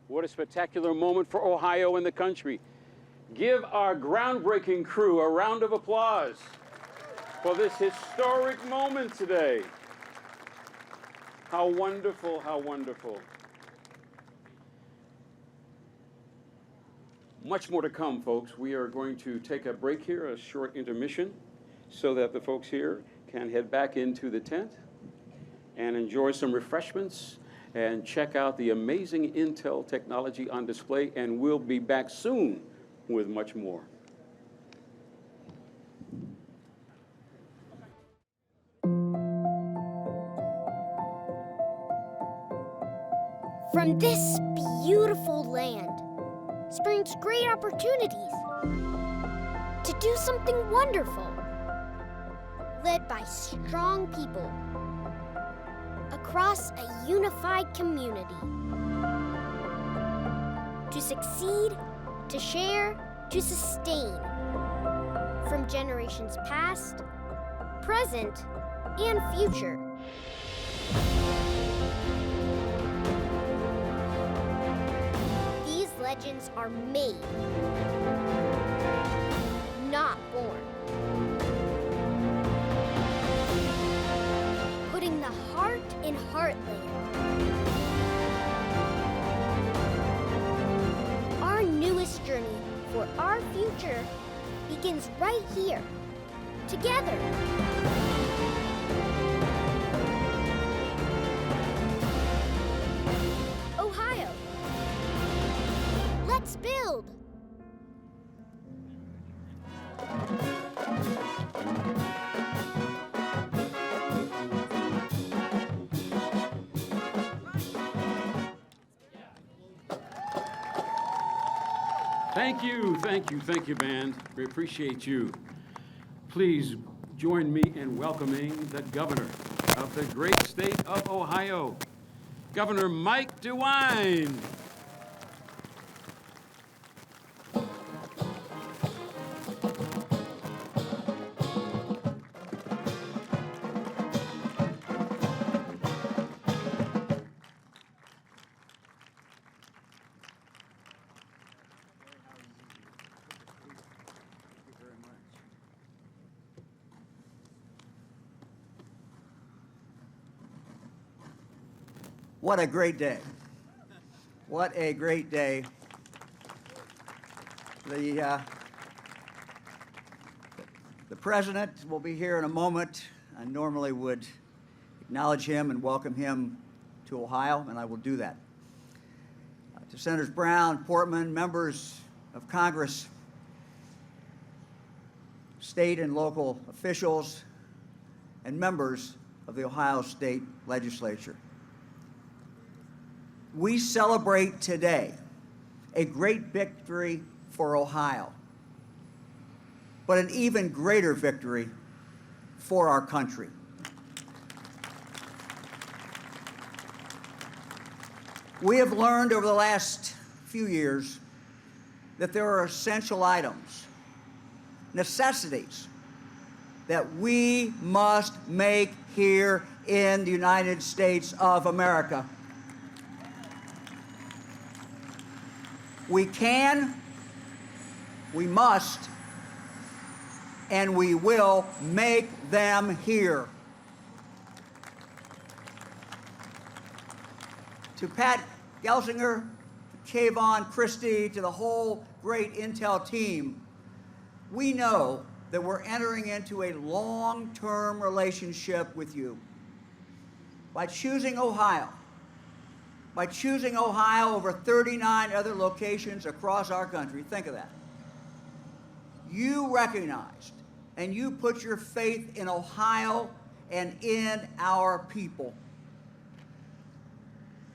[SPEAKER 1] What a spectacular moment for Ohio and the country. Give our groundbreaking crew a round of applause for this historic moment today. How wonderful, how wonderful. Much more to come, folks. We are going to take a break here, a short intermission, so that the folks here can head back into the tent and enjoy some refreshments and check out the amazing Intel technology on display, and we'll be back soon with much more.
[SPEAKER 16] From this beautiful land springs great opportunities to do something wonderful, led by strong people across a unified community. To succeed, to share, to sustain, from generations past, present, and future. These legends are made, not born. Putting the heart in heartland. Our newest journey for our future begins right here, together. Ohio, let's build.
[SPEAKER 1] Thank you, band. We appreciate you. Please join me in welcoming the governor of the great state of Ohio, Governor Mike DeWine.
[SPEAKER 17] What a great day. What a great day. The president will be here in a moment. I normally would acknowledge him and welcome him to Ohio, and I will do that. To Senators Brown, Portman, members of Congress, state and local officials, and members of the Ohio State Legislature. We celebrate today a great victory for Ohio, but an even greater victory for our country. We have learned over the last few years that there are essential items, necessities, that we must make here in the United States of America. We can, we must, and we will make them here. To Pat Gelsinger, to Kayvon Christie, to the whole great Intel team, we know that we're entering into a long-term relationship with you. By choosing Ohio over 39 other locations across our country, think of that. You recognized and you put your faith in Ohio and in our people.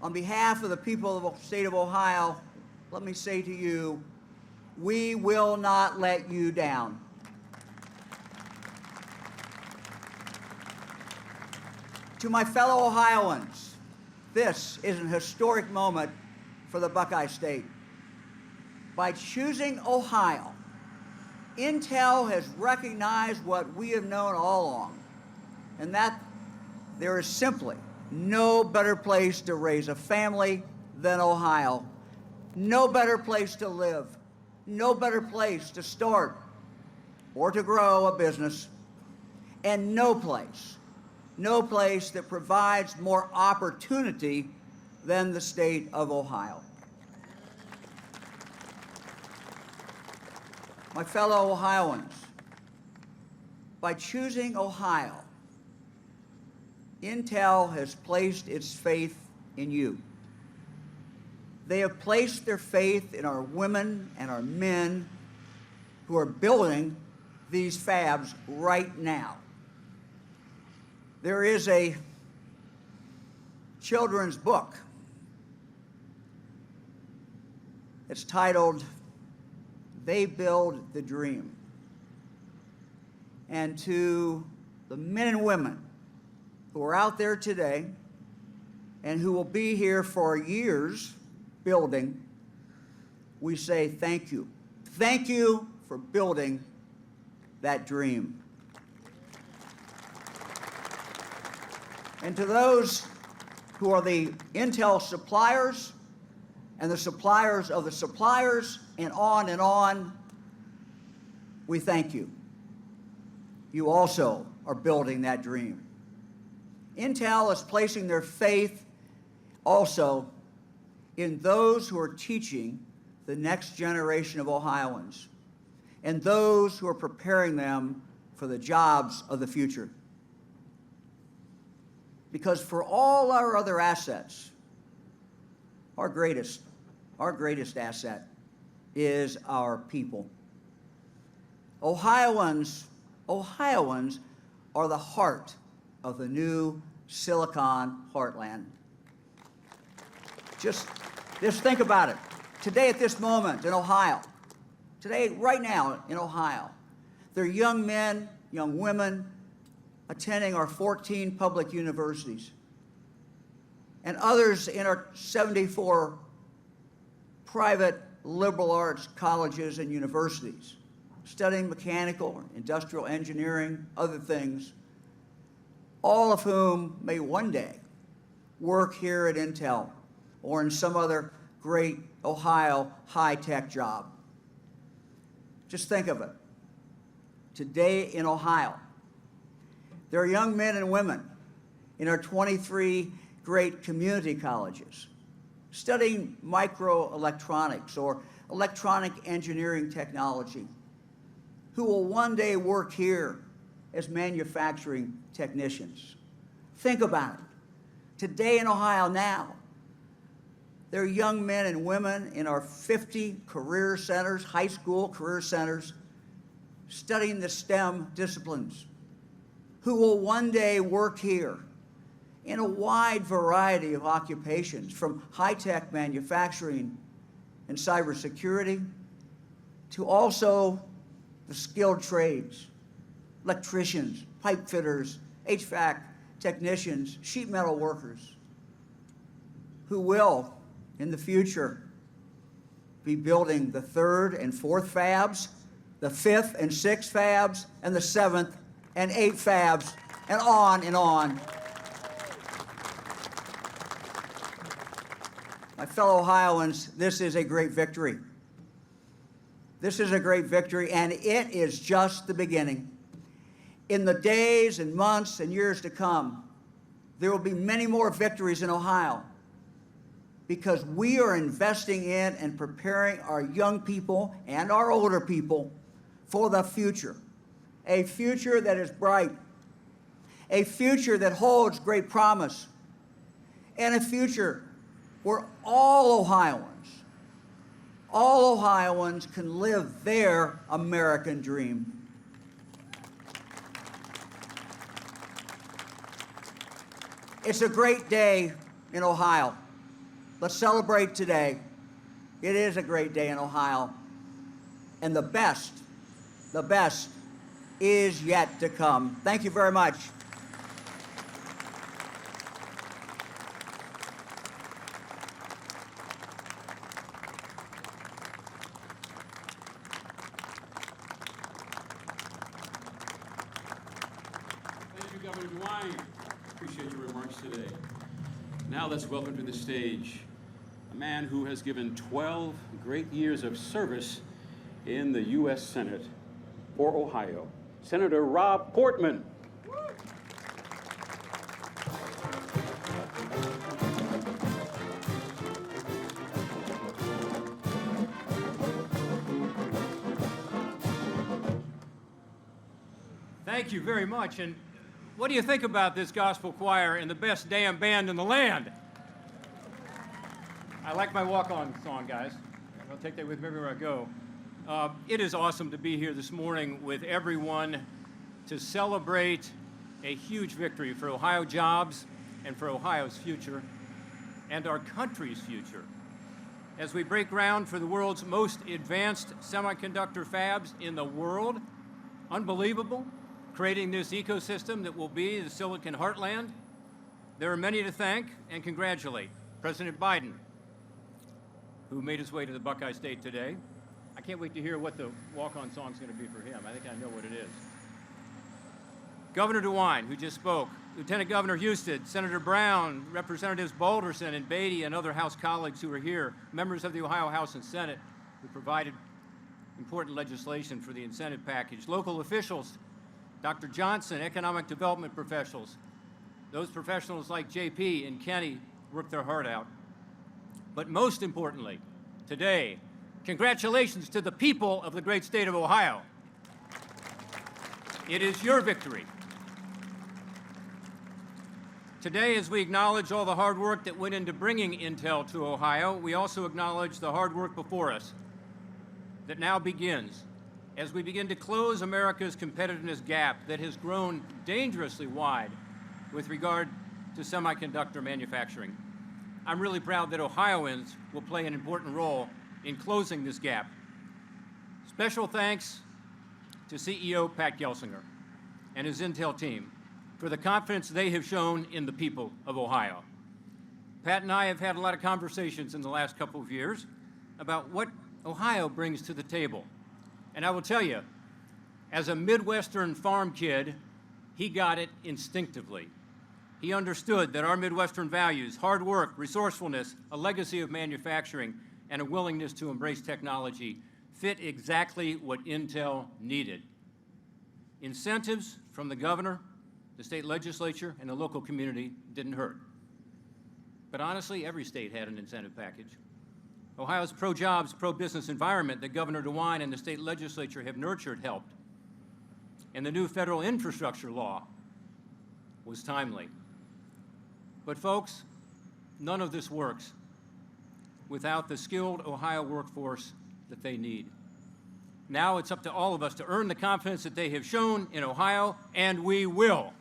[SPEAKER 17] On behalf of the people of the state of Ohio, let me say to you, we will not let you down. To my fellow Ohioans, this is an historic moment for the Buckeye State. By choosing Ohio, Intel has recognized what we have known all along, and that there is simply no better place to raise a family than Ohio. No better place to live. No better place to start or to grow a business. And no place that provides more opportunity than the state of Ohio. My fellow Ohioans, by choosing Ohio, Intel has placed its faith in you. They have placed their faith in our women and our men who are building these fabs right now. There is a children's book. It's titled, They Build the Dream. And to the men and women who are out there today and who will be here for years building, we say thank you. Thank you for building that dream. And to those who are the Intel suppliers and the suppliers of the suppliers and on, we thank you. You also are building that dream. Intel is placing their faith also in those who are teaching the next generation of Ohioans and those who are preparing them for the jobs of the future. Because for all our other assets, our greatest asset is our people. Ohioans are the heart of the new Silicon Heartland. Just think about it. Today at this moment in Ohio, today, right now in Ohio, there are young men, young women attending our 14 public universities and others in our 74 private liberal arts colleges and universities, studying mechanical, industrial engineering, other things, all of whom may one day work here at Intel or in some other great Ohio high-tech job. Just think of it. Today in Ohio, there are young men and women in our 23 great community colleges studying microelectronics or electronic engineering technology who will one day work here as manufacturing technicians. Think about it. Today in Ohio now, there are young men and women in our 50 career centers, high school career centers, studying the STEM disciplines, who will one day work here in a wide variety of occupations, from high-tech manufacturing and cybersecurity to also the skilled trades, electricians, pipe fitters, HVAC technicians, sheet metal workers, who will, in the future, be building the 3rd and 4th fabs, the 5th and 6th fabs, and the 7th and 8th fabs, and on and on. My fellow Ohioans, this is a great victory. This is a great victory, and it is just the beginning. In the days and months and years to come, there will be many more victories in Ohio because we are investing in and preparing our young people and our older people for the future. A future that is bright, a future that holds great promise, and a future where all Ohioans can live their American dream. It's a great day in Ohio. Let's celebrate today. It is a great day in Ohio. And the best is yet to come. Thank you very much.
[SPEAKER 1] Thank you, Governor DeWine. Now let's welcome to the stage a man who has given 12 great years of service in the U.S. Senate for Ohio, Senator Rob Portman.
[SPEAKER 18] Thank you very much. And what do you think about this gospel choir and the best damn band in the land? I like my walk-on song, guys. I'll take that with me everywhere I go. It is awesome to be here this morning with everyone to celebrate a huge victory for Ohio jobs and for Ohio's future and our country's future. As we break ground for the world's most advanced semiconductor fabs in the world, unbelievable, creating this ecosystem that will be the Silicon Heartland. There are many to thank and congratulate. President Biden, who made his way to the Buckeye State today. I can't wait to hear what the walk-on song is going to be for him. I think I know what it is. Governor DeWine, who just spoke, Lieutenant Governor Houston, Senator Brown, Representatives Balderson and Beatty, and other House colleagues who are here, members of the Ohio House and Senate who provided important legislation for the incentive package, local officials, Dr. Johnson, economic development professionals, those professionals like JP and Kenny worked their heart out. But most importantly, today, congratulations to the people of the great state of Ohio. It is your victory. Today, as we acknowledge all the hard work that went into bringing Intel to Ohio, we also acknowledge the hard work before us that now begins as we begin to close America's competitiveness gap that has grown dangerously wide with regard to semiconductor manufacturing. I'm really proud that Ohioans will play an important role in closing this gap. Special thanks to CEO Pat Gelsinger and his Intel team for the confidence they have shown in the people of Ohio. Pat and I have had a lot of conversations in the last couple of years about what Ohio brings to the table. And I will tell you, as a Midwestern farm kid, he got it instinctively. He understood that our Midwestern values, hard work, resourcefulness, a legacy of manufacturing, and a willingness to embrace technology fit exactly what Intel needed. Incentives from the governor, the state legislature, and the local community didn't hurt. But honestly, every state had an incentive package. Ohio's pro-jobs, pro-business environment that Governor DeWine and the state legislature have nurtured helped. And the new federal infrastructure law was timely. But folks, none of this works without the skilled Ohio workforce that they need. Now it's up to all of us to earn the confidence that they have shown in Ohio, and we will.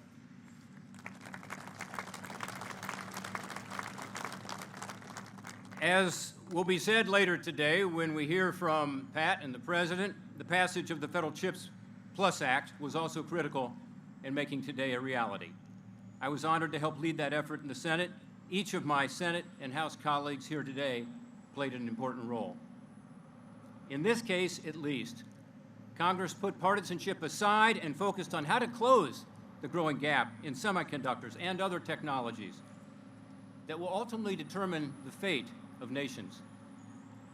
[SPEAKER 18] As will be said later today when we hear from Pat and the President, the passage of the Federal CHIPS Plus Act was also critical in making today a reality. I was honored to help lead that effort in the Senate. Each of my Senate and House colleagues here today played an important role. In this case, at least, Congress put partisanship aside and focused on how to close the growing gap in semiconductors and other technologies that will ultimately determine the fate of nations.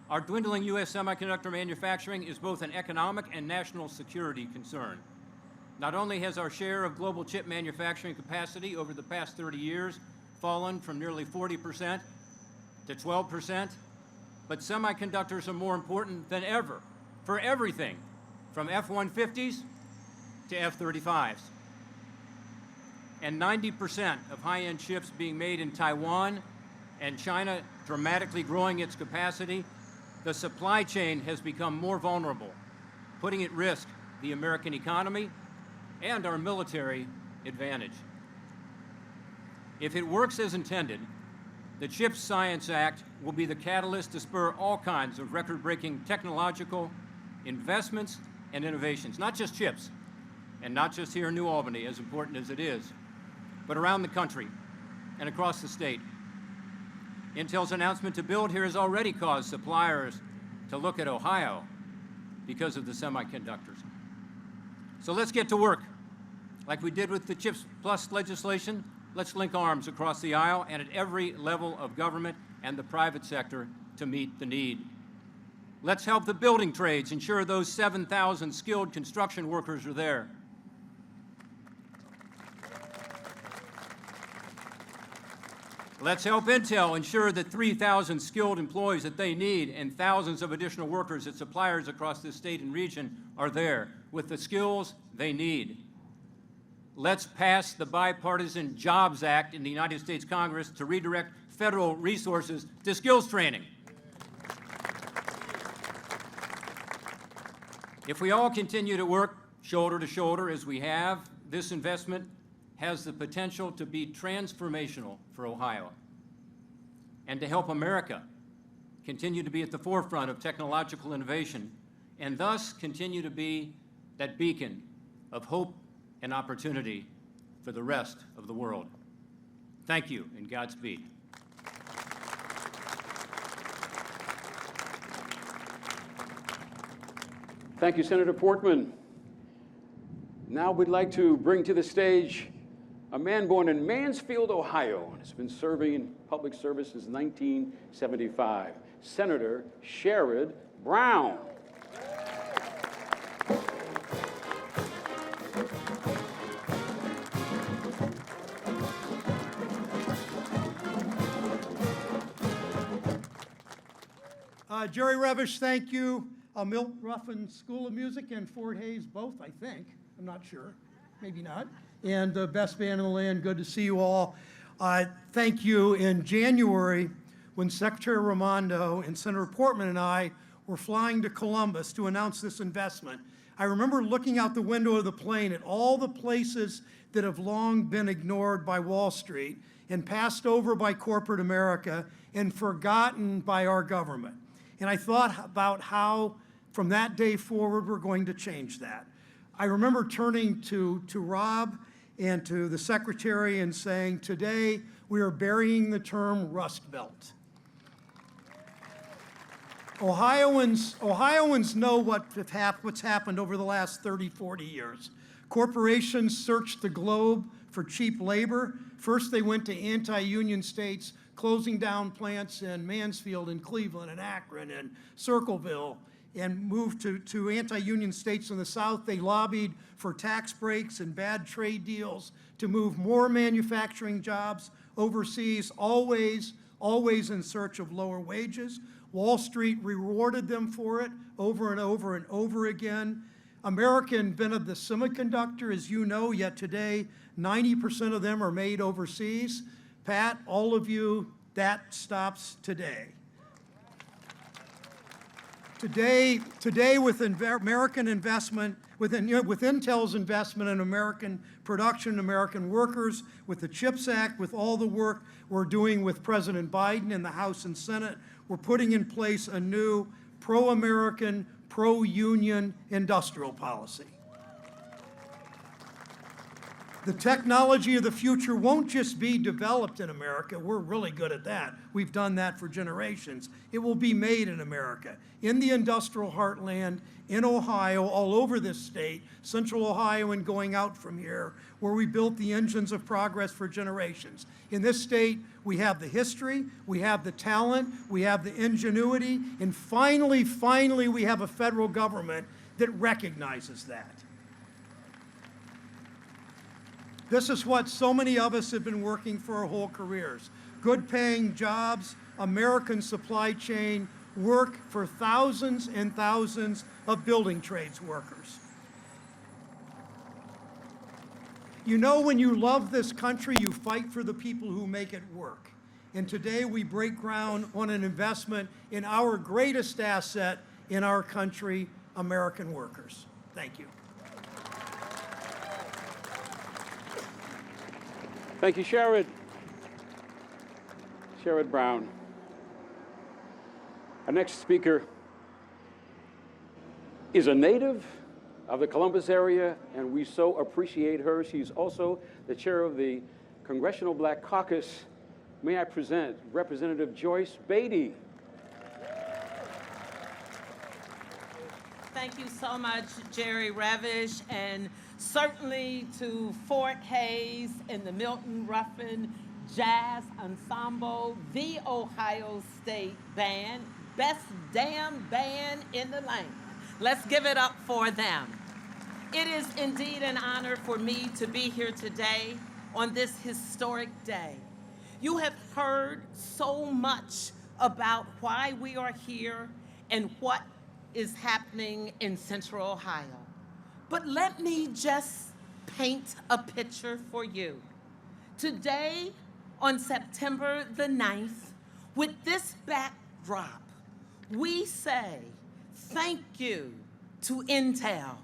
[SPEAKER 18] Our dwindling U.S. semiconductor manufacturing is both an economic and national security concern. Not only has our share of global chip manufacturing capacity over the past 30 years fallen from nearly 40% to 12%, but semiconductors are more important than ever for everything from F-150s to F-35s. And 90% of high-end chips being made in Taiwan and China dramatically growing its capacity, the supply chain has become more vulnerable, putting at risk the American economy and our military advantage. If it works as intended, the CHIPS Science Act will be the catalyst to spur all kinds of record-breaking technological investments and innovations, not just chips, and not just here in New Albany, as important as it is, but around the country and across the state. Intel's announcement to build here has already caused suppliers to look at Ohio because of the semiconductors. So let's get to work. Like we did with the CHIPS Plus legislation, Let's link arms across the aisle and at every level of government and the private sector to meet the need. Let's help the building trades ensure those 7,000 skilled construction workers are there. Let's help Intel ensure that 3,000 skilled employees that they need and thousands of additional workers at suppliers across this state and region are there with the skills they need. Let's pass the Bipartisan Jobs Act in the United States Congress to redirect federal resources to skills training. If we all continue to work shoulder to shoulder as we have, this investment has the potential to be transformational for Ohio and to help America continue to be at the forefront of technological innovation and thus continue to be that beacon of hope and opportunity for the rest of the world. Thank you and Godspeed.
[SPEAKER 1] Thank you, Senator Portman. Now we'd like to bring to the stage a man born in Mansfield, Ohio, and has been serving in public service since 1975, Senator Sherrod Brown.
[SPEAKER 19] Jerry Revish, thank you. Milt Ruffin School of Music and Fort Hayes both, I think. I'm not sure. Maybe not. And the best band in the land, good to see you all. Thank you. In January, when Secretary Raimondo and Senator Portman and I were flying to Columbus to announce this investment, I remember looking out the window of the plane at all the places that have long been ignored by Wall Street and passed over by corporate America and forgotten by our government. And I thought about how, from that day forward, we're going to change that. I remember turning to Rob and to the Secretary and saying, today we are burying the term Rust Belt. Ohioans know what's happened over the last 30, 40 years. Corporations searched the globe for cheap labor. First, they went to anti-union states, closing down plants in Mansfield and Cleveland and Akron and Circleville, and moved to anti-union states in the South. They lobbied for tax breaks and bad trade deals to move more manufacturing jobs overseas, always in search of lower wages. Wall Street rewarded them for it over and over and over again. America invented the semiconductor, as you know, yet today 90% of them are made overseas. Pat, all of you, that stops today. Today, with American investment, with Intel's investment in American production, American workers, with the CHIPS Act, with all the work we're doing with President Biden in the House and Senate, we're putting in place a new pro-American, pro-union industrial policy. The technology of the future won't just be developed in America. We're really good at that. We've done that for generations. It will be made in America, in the industrial heartland, in Ohio, all over this state, Central Ohio and going out from here, where we built the engines of progress for generations. In this state, we have the history, we have the talent, we have the ingenuity, and finally, we have a federal government that recognizes that. This is what so many of us have been working for our whole careers. Good paying jobs, American supply chain, work for thousands and thousands of building trades workers. You know, when you love this country, you fight for the people who make it work. And today we break ground on an investment in our greatest asset in our country, American workers. Thank you.
[SPEAKER 1] Thank you, Sherrod. Sherrod Brown. Our next speaker is a native of the Columbus area, and we so appreciate her. She's also the chair of the Congressional Black Caucus. May I present Representative Joyce Beatty.
[SPEAKER 20] Thank you so much, Jerry Revish, and certainly to Fort Hayes and the Milton Ruffin Jazz Ensemble, the Ohio State Band, best damn band in the land. Let's give it up for them. It is indeed an honor for me to be here today on this historic day. You have heard so much about why we are here and what is happening in Central Ohio. But let me just paint a picture for you. Today, on September the 9th, with this backdrop, we say thank you to Intel,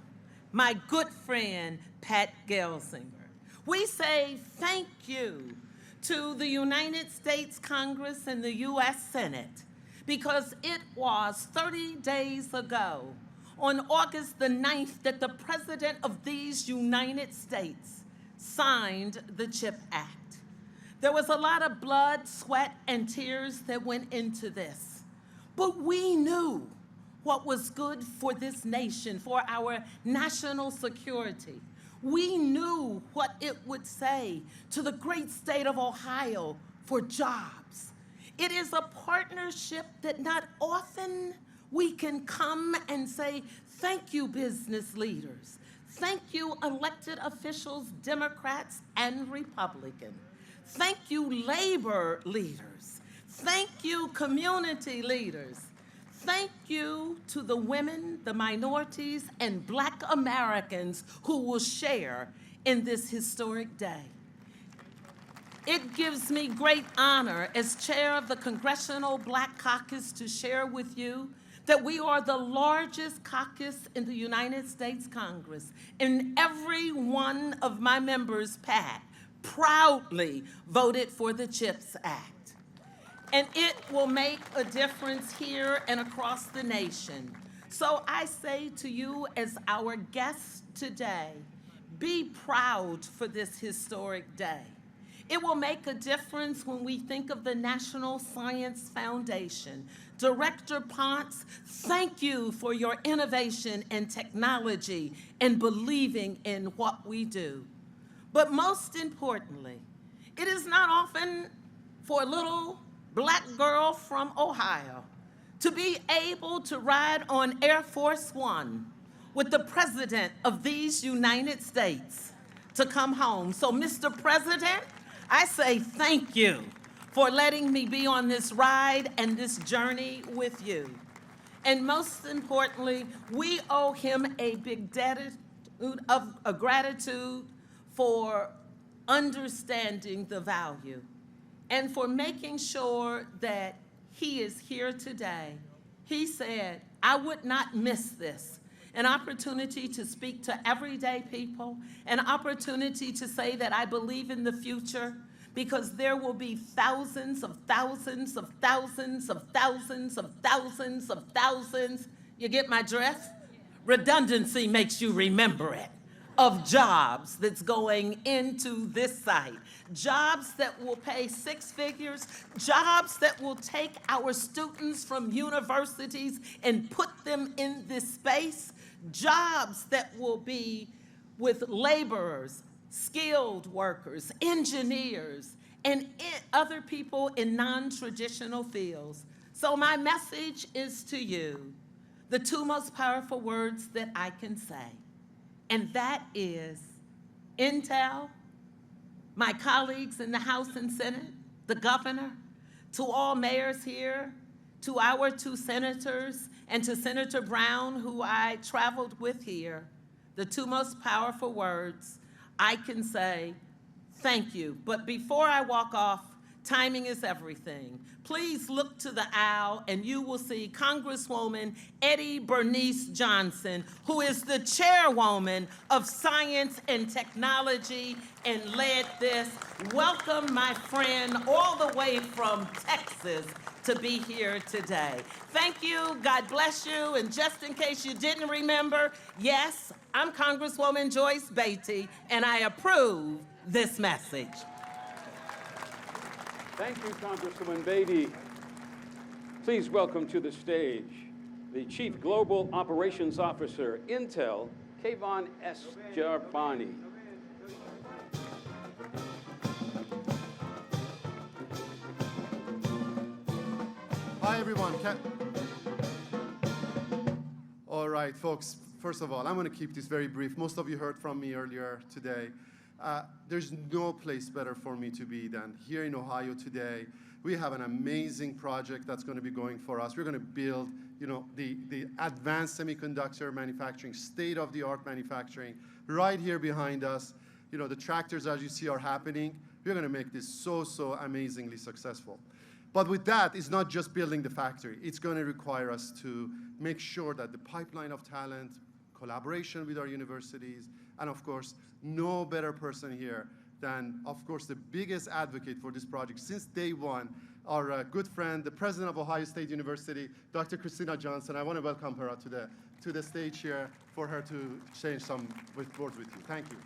[SPEAKER 20] my good friend Pat Gelsinger. We say thank you to the United States Congress and the U.S. Senate, because it was 30 days ago, on August the 9th, that the President of these United States signed the CHIP Act. There was a lot of blood, sweat, and tears that went into this, but we knew what was good for this nation, for our national security. We knew what it would say to the great state of Ohio for jobs. It is a partnership that not often we can come and say, thank you, business leaders. Thank you, elected officials, Democrats and Republicans. Thank you, labor leaders. Thank you, community leaders. Thank you to the women, the minorities, and Black Americans who will share in this historic day. It gives me great honor as chair of the Congressional Black Caucus to share with you that we are the largest caucus in the United States Congress. And every one of my members, Pat, proudly voted for the CHIPS Act. And it will make a difference here and across the nation. So I say to you as our guests today, be proud for this historic day. It will make a difference when we think of the National Science Foundation. Director Ponce, thank you for your innovation and technology and believing in what we do. But most importantly, it is not often for a little Black girl from Ohio to be able to ride on Air Force One with the President of these United States to come home. So, Mr. President, I say thank you for letting me be on this ride and this journey with you. And most importantly, we owe him a big gratitude for understanding the value and for making sure that he is here today. He said, I would not miss this. An opportunity to speak to everyday people, an opportunity to say that I believe in the future, because there will be thousands of thousands of thousands of thousands of thousands of thousands. You get my drift? Redundancy makes you remember it. Of jobs that's going into this site. Jobs that will pay six figures, jobs that will take our students from universities and put them in this space, jobs that will be with laborers, skilled workers, engineers, and other people in non-traditional fields. So my message is to you, the two most powerful words that I can say. And that is Intel, my colleagues in the House and Senate, the governor, to all mayors here, to our two senators, and to Senator Brown, who I traveled with here, the two most powerful words I can say, thank you. But before I walk off, timing is everything. Please look to the aisle and you will see Congresswoman Eddie Bernice Johnson, who is the chairwoman of Science and Technology and led this. Welcome, my friend, all the way from Texas to be here today. Thank you, God bless you, and just in case you didn't remember, yes, I'm Congresswoman Joyce Beatty, and I approve this message.
[SPEAKER 1] Thank you, Congresswoman Beatty. Please welcome to the stage the Chief Global Operations Officer, Intel, Kayvon S. Jarbani.
[SPEAKER 2] Hi, everyone. All right, folks. First of all, I'm going to keep this very brief. Most of you heard from me earlier today. There's no place better for me to be than here in Ohio today. We have an amazing project that's going to be going for us. We're going to build, the advanced semiconductor manufacturing, state-of-the-art manufacturing, right here behind us. The tractors, as you see, are happening. We're going to make this so amazingly successful. But with that, it's not just building the factory. It's going to require us to make sure that the pipeline of talent, collaboration with our universities, and of course, no better person here than, of course, the biggest advocate for this project since day one, our good friend, the president of Ohio State University, Dr. Christina Johnson. I want to welcome her to the stage here for her to change some words with you. Thank you.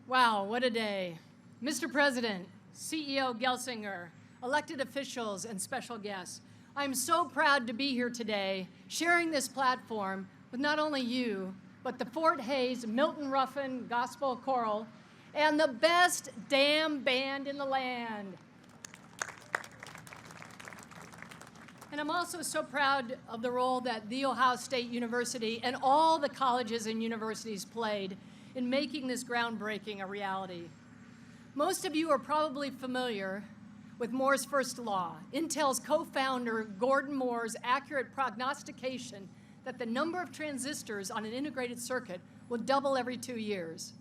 [SPEAKER 21] Wow, what a day. Mr. President, CEO Gelsinger, elected officials, and special guests, I'm so proud to be here today sharing this platform with not only you, but the Fort Hays Milton Ruffin Gospel Choral and the best damn band in the land. And I'm also so proud of the role that The Ohio State University and all the colleges and universities played in making this groundbreaking a reality. Most of you are probably familiar with Moore's first law, Intel's co-founder Gordon Moore's accurate prognostication that the number of transistors on an integrated circuit will double every 2 years.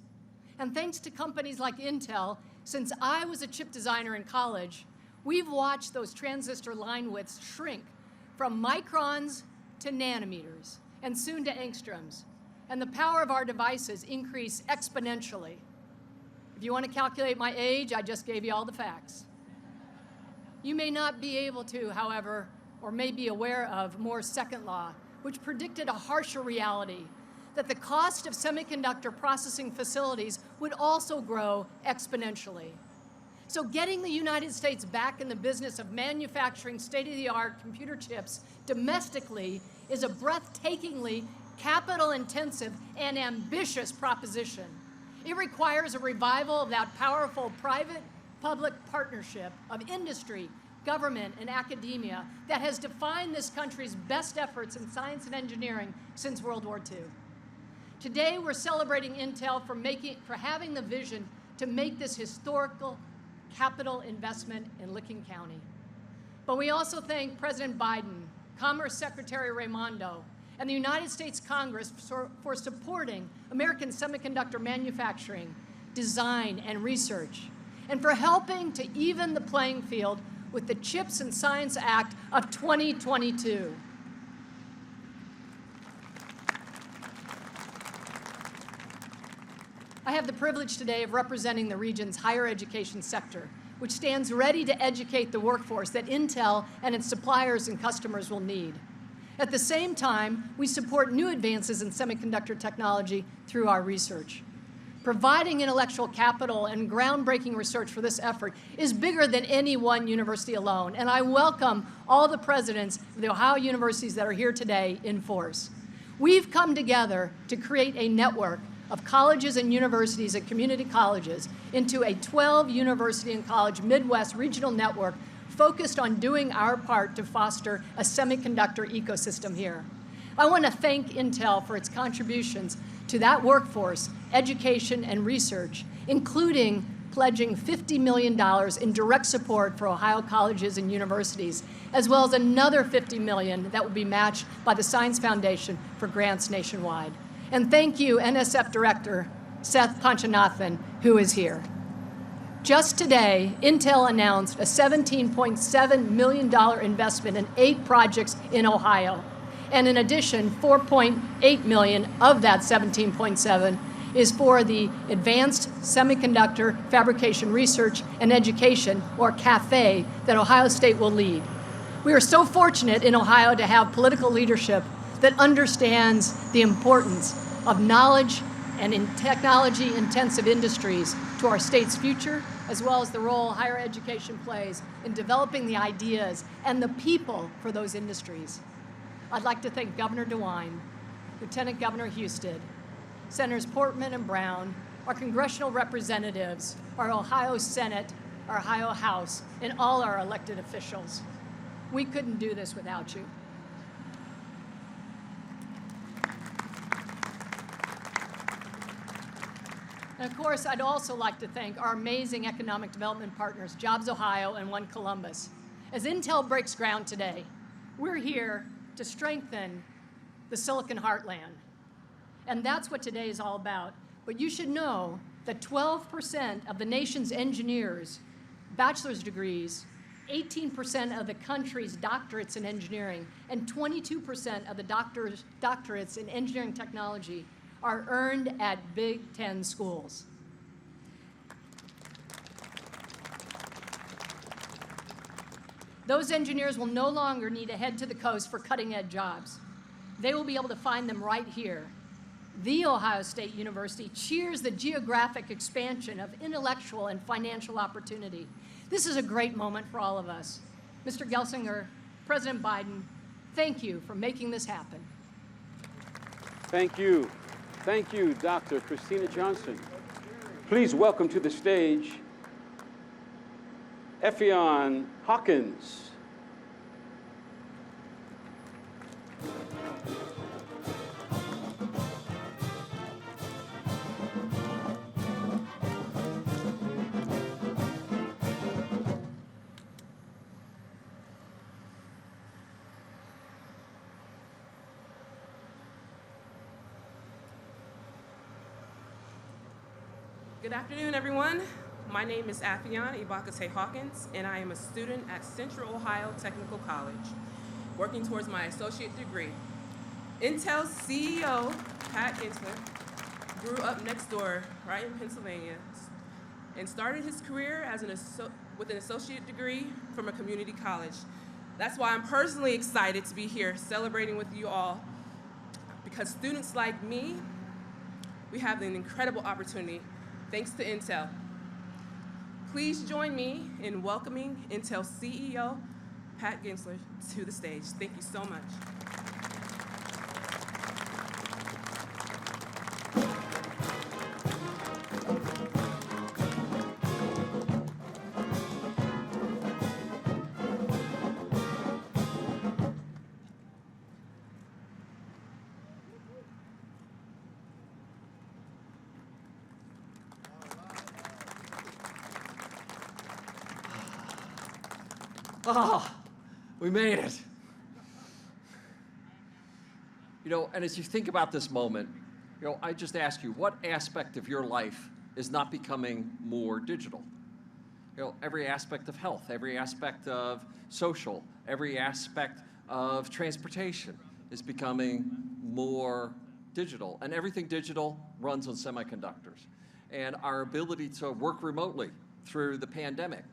[SPEAKER 21] And thanks to companies like Intel, since I was a chip designer in college, we've watched those transistor line widths shrink from microns to nanometers, and soon to angstroms. And the power of our devices increase exponentially. If you want to calculate my age, I just gave you all the facts. You may not be able to, however, or may be aware of Moore's second law, which predicted a harsher reality, that the cost of semiconductor processing facilities would also grow exponentially. So getting the United States back in the business of manufacturing state-of-the-art computer chips domestically is a breathtakingly capital-intensive and ambitious proposition. It requires a revival of that powerful private-public partnership of industry, government, and academia that has defined this country's best efforts in science and engineering since World War II. Today, we're celebrating Intel for having the vision to make this historical capital investment in Licking County. But we also thank President Biden, Commerce Secretary Raimondo, and the United States Congress for supporting American semiconductor manufacturing, design, and research, and for helping to even the playing field with the CHIPS and Science Act of 2022. I have the privilege today of representing the region's higher education sector, which stands ready to educate the workforce that Intel and its suppliers and customers will need. At the same time, we support new advances in semiconductor technology through our research. Providing intellectual capital and groundbreaking research for this effort is bigger than any one university alone, and I welcome all the presidents of the Ohio universities that are here today in force. We've come together to create a network of colleges and universities and community colleges into a 12-university and college Midwest regional network focused on doing our part to foster a semiconductor ecosystem here. I want to thank Intel for its contributions to that workforce, education, and research, including pledging $50 million in direct support for Ohio colleges and universities, as well as another $50 million that will be matched by the Science Foundation for grants nationwide. And thank you, NSF Director Sept Panchanathan, who is here. Just today, Intel announced a $17.7 million investment in 8 projects in Ohio. And in addition, $4.8 million of that $17.7 is for the Advanced Semiconductor Fabrication Research and Education, or CAFE, that Ohio State will lead. We are so fortunate in Ohio to have political leadership that understands the importance of knowledge and in technology-intensive industries to our state's future, as well as the role higher education plays in developing the ideas and the people for those industries. I'd like to thank Governor DeWine, Lieutenant Governor Husted, Senators Portman and Brown, our congressional representatives, our Ohio Senate, our Ohio House, and all our elected officials. We couldn't do this without you. And of course, I'd also like to thank our amazing economic development partners, Jobs Ohio and One Columbus. As Intel breaks ground today, we're here to strengthen the Silicon Heartland. And that's what today is all about. But you should know that 12% of the nation's engineers, bachelor's degrees, 18% of the country's doctorates in engineering, and 22% of the doctorates in engineering technology are earned at Big Ten schools. Those engineers will no longer need to head to the coast for cutting-edge jobs. They will be able to find them right here. The Ohio State University cheers the geographic expansion of intellectual and financial opportunity. This is a great moment for all of us. Mr. Gelsinger, President Biden, thank you for making this happen.
[SPEAKER 1] Thank you. Thank you, Dr. Christina Johnson. Please welcome to the stage Effion Hawkins.
[SPEAKER 4] Good afternoon, everyone. My name is Effion Ibakate Hawkins, and I am a student at Central Ohio Technical College, working towards my associate degree. Intel's CEO, Pat Gelsinger, grew up next door, right in Pennsylvania, and started his career as with an associate degree from a community college. That's why I'm personally excited to be here celebrating with you all, because students like me, we have an incredible opportunity thanks to Intel. Please join me in welcoming Intel CEO, Pat Gelsinger, to the stage. Thank you so much.
[SPEAKER 15] Ah, we made it. You know, and as you think about this moment, you know, I just ask you, what aspect of your life is not becoming more digital? You know, every aspect of health, every aspect of social, every aspect of transportation is becoming more digital, and everything digital runs on semiconductors. And our ability to work remotely through the pandemic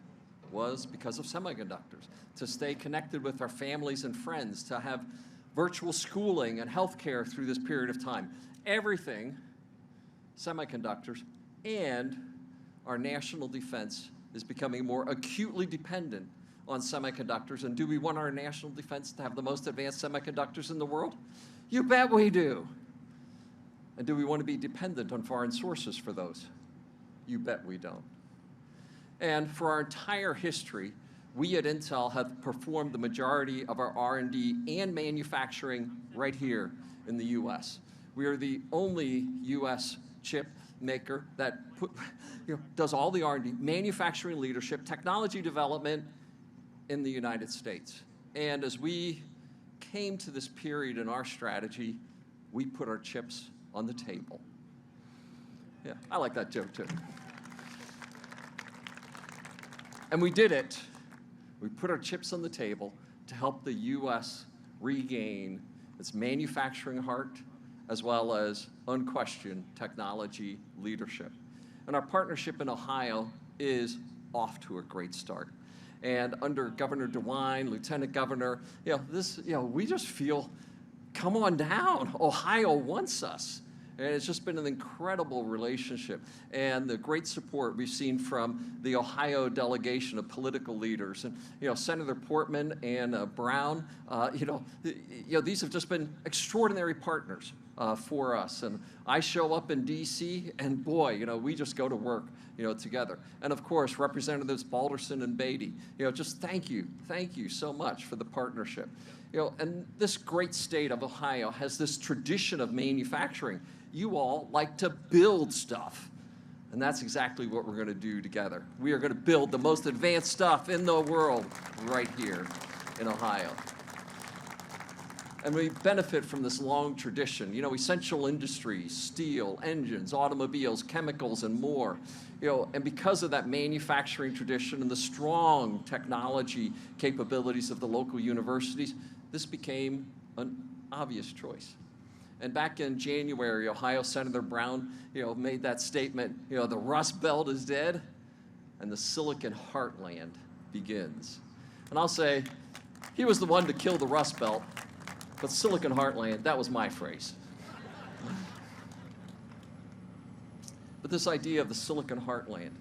[SPEAKER 15] was because of semiconductors, to stay connected with our families and friends, to have virtual schooling and healthcare through this period of time. Everything, semiconductors, and our national defense is becoming more acutely dependent on semiconductors. And do we want our national defense to have the most advanced semiconductors in the world? You bet we do. And do we want to be dependent on foreign sources for those? You bet we don't. And for our entire history, we at Intel have performed the majority of our R&D and manufacturing right here in the US. We are the only US chip maker that does all the R&D, manufacturing leadership, technology development in the United States. And as we came to this period in our strategy, we put our chips on the table. Yeah, I like that joke too. And we did it. We put our chips on the table to help the U.S. regain its manufacturing heart, as well as unquestioned technology leadership. And our partnership in Ohio is off to a great start. And under Governor DeWine, Lieutenant Governor, we just feel come on down. Ohio wants us. And it's just been an incredible relationship. And the great support we've seen from the Ohio delegation of political leaders. And, Senator Portman and Brown, these have just been extraordinary partners for us. And I show up in D.C., and boy, we just go to work, together. And of course, Representatives Balderson and Beatty, just thank you so much for the partnership. And this great state of Ohio has this tradition of manufacturing. You all like to build stuff. And that's exactly what we're going to do together. We are going to build the most advanced stuff in the world right here in Ohio. And we benefit from this long tradition. Essential industries, steel, engines, automobiles, chemicals, and more. And because of that manufacturing tradition and the strong technology capabilities of the local universities, this became an obvious choice. And back in January, Ohio Senator Brown, made that statement, the Rust Belt is dead and the Silicon Heartland begins. And I'll say, he was the one to kill the Rust Belt, but Silicon Heartland, that was my phrase. But this idea of the Silicon Heartland,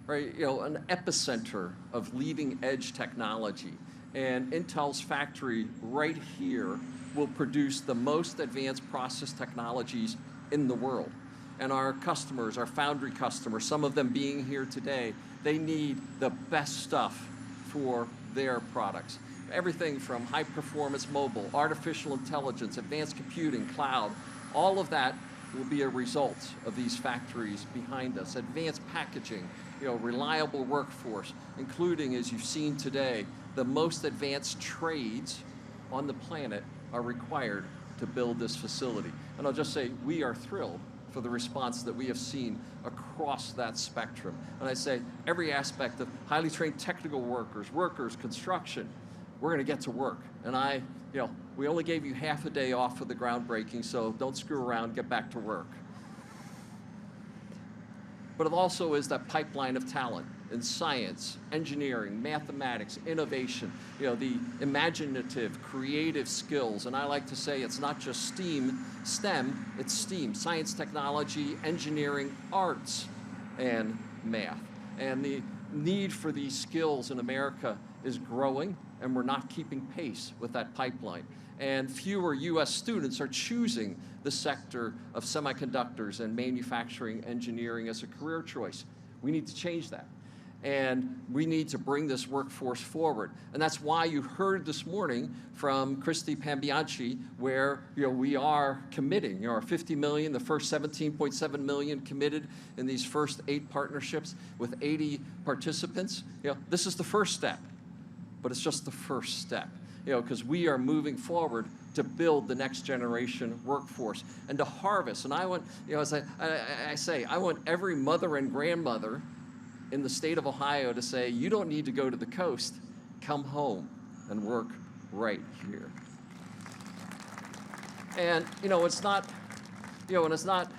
[SPEAKER 15] right, an epicenter of leading edge technology, and Intel's factory right here will produce the most advanced process technologies in the world. And our customers, our foundry customers, some of them being here today, they need the best stuff for their products. Everything from high performance mobile, artificial intelligence, advanced computing, cloud, all of that will be a result of these factories behind us. Advanced packaging, reliable workforce, including, as you've seen today, the most advanced trades on the planet are required to build this facility. And I'll just say, we are thrilled for the response that we have seen across that spectrum. And I say, every aspect of highly trained technical workers, construction, we're going to get to work. And we only gave you half a day off for the groundbreaking, so don't screw around, get back to work. But it also is that pipeline of talent in science, engineering, mathematics, innovation, the imaginative, creative skills. And I like to say it's not just STEM, it's STEAM, science, technology, engineering, arts, and math. And the need for these skills in America is growing, and we're not keeping pace with that pipeline. And fewer U.S. students are choosing the sector of semiconductors and manufacturing engineering as a career choice. We need to change that. And we need to bring this workforce forward. And that's why you heard this morning from Christy Pambianchi, where we are committing, our $50 million, the first $17.7 million committed in these first 8 partnerships with 80 participants. This is the first step, but it's just the first step. Because we are moving forward to build the next generation workforce and to harvest. And I want, as I say, I want every mother and grandmother in the state of Ohio to say, you don't need to go to the coast, come home and work right here. And it's not, and it's not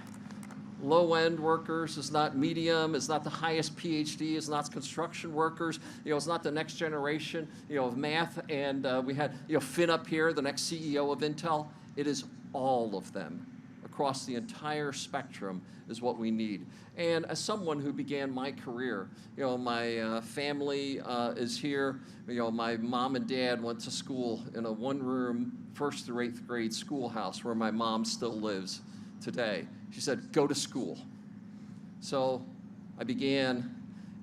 [SPEAKER 15] low-end workers, it's not medium, it's not the highest PhD, it's not construction workers, it's not the next generation, of math. And we had, Finn up here, the next CEO of Intel. It is all of them across the entire spectrum is what we need. And as someone who began my career, my family is here. My mom and dad went to school in a one-room 1st through 8th grade schoolhouse where my mom still lives today. She said, go to school. So I began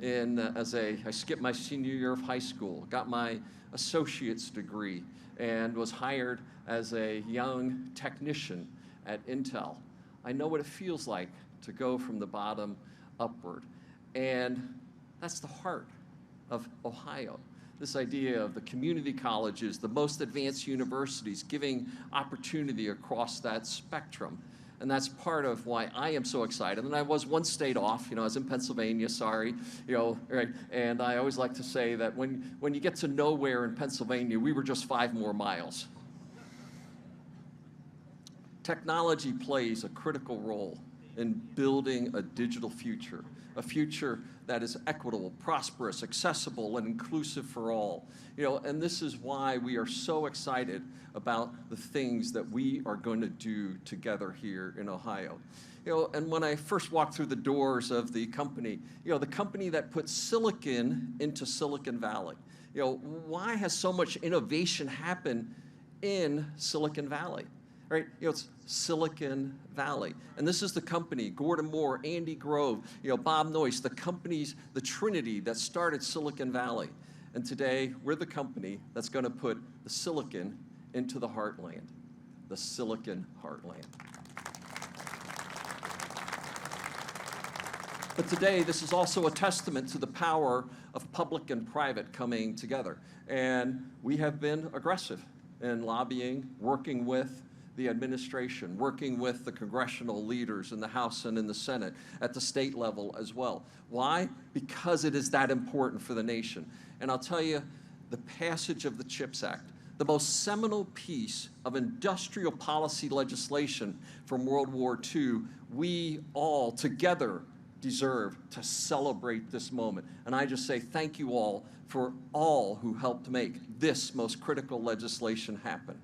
[SPEAKER 15] I skipped my senior year of high school, got my associate's degree, and was hired as a young technician at Intel. I know what it feels like to go from the bottom upward. And that's the heart of Ohio. This idea of the community colleges, the most advanced universities, giving opportunity across that spectrum. And that's part of why I am so excited. And I was one state off, I was in Pennsylvania, sorry, right? And I always like to say that when you get to nowhere in Pennsylvania, we were just 5 more miles. Technology plays a critical role in building a digital future, a future that is equitable, prosperous, accessible, and inclusive for all. And this is why we are so excited about the things that we are going to do together here in Ohio. And when I first walked through the doors of the company, the company that put silicon into Silicon Valley, why has so much innovation happened in Silicon Valley? Right? It's Silicon Valley. And this is the company, Gordon Moore, Andy Grove, Bob Noyce, the companies, the trinity that started Silicon Valley. And today, we're the company that's going to put the silicon into the heartland, the Silicon Heartland. But today, this is also a testament to the power of public and private coming together. And we have been aggressive in lobbying, working with the administration, working with the congressional leaders in the House and in the Senate, at the state level as well. Why? Because it is that important for the nation. And I'll tell you, the passage of the CHIPS Act, the most seminal piece of industrial policy legislation from World War II, we all together deserve to celebrate this moment. And I just say thank you all for all who helped make this most critical legislation happen.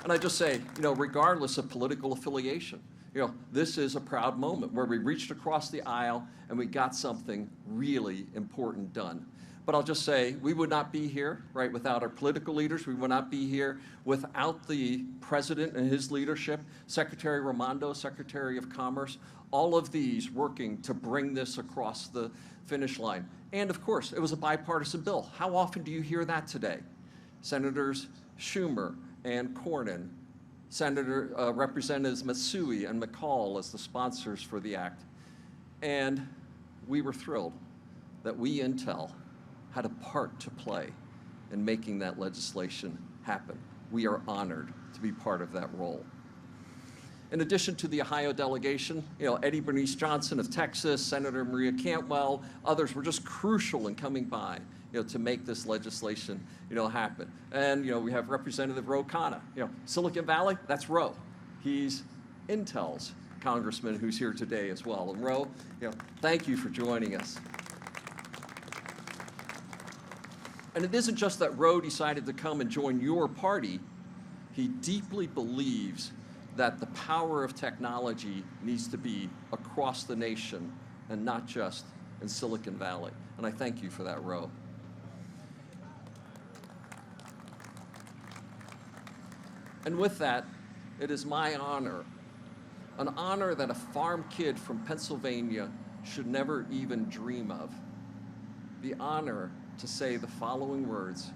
[SPEAKER 15] And I just say, regardless of political affiliation, this is a proud moment where we reached across the aisle and we got something really important done. But I'll just say, we would not be here, right, without our political leaders. We would not be here without the president and his leadership, Secretary Raimondo, Secretary of Commerce, all of these working to bring this across the finish line. And of course, it was a bipartisan bill. How often do you hear that today? Senators Schumer and Cornyn, Representatives Matsui and McCall as the sponsors for the act. And we were thrilled that we, Intel, had a part to play in making that legislation happen. We are honored to be part of that role. In addition to the Ohio delegation, Eddie Bernice Johnson of Texas, Senator Maria Cantwell, others were just crucial in coming by to make this legislation happen. And we have Representative Ro Khanna. Silicon Valley, that's Ro. He's Intel's congressman who's here today as well. And Ro, thank you for joining us. And it isn't just that Ro decided to come and join your party. He deeply believes that the power of technology needs to be across the nation and not just in Silicon Valley. And I thank you for that, Ro. And with that, it is my honor, an honor that a farm kid from Pennsylvania should never even dream of, the honor to say the following words.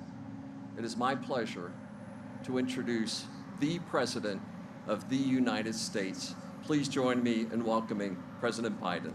[SPEAKER 15] It is my pleasure to introduce the President of the United States. Please join me in welcoming President Biden.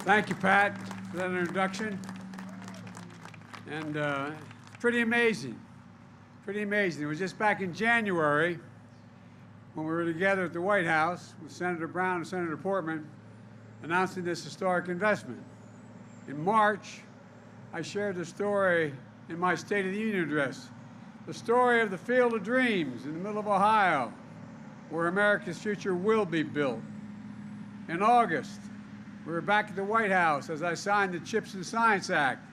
[SPEAKER 6] Thank you, Pat, for that introduction. And pretty amazing. Pretty amazing. It was just back in January when we were together at the White House with Senator Brown and Senator Portman announcing this historic investment. In March, I shared the story in my State of the Union address, the story of the Field of Dreams in the middle of Ohio, where America's future will be built. In August, we were back at the White House as I signed the CHIPS and Science Act,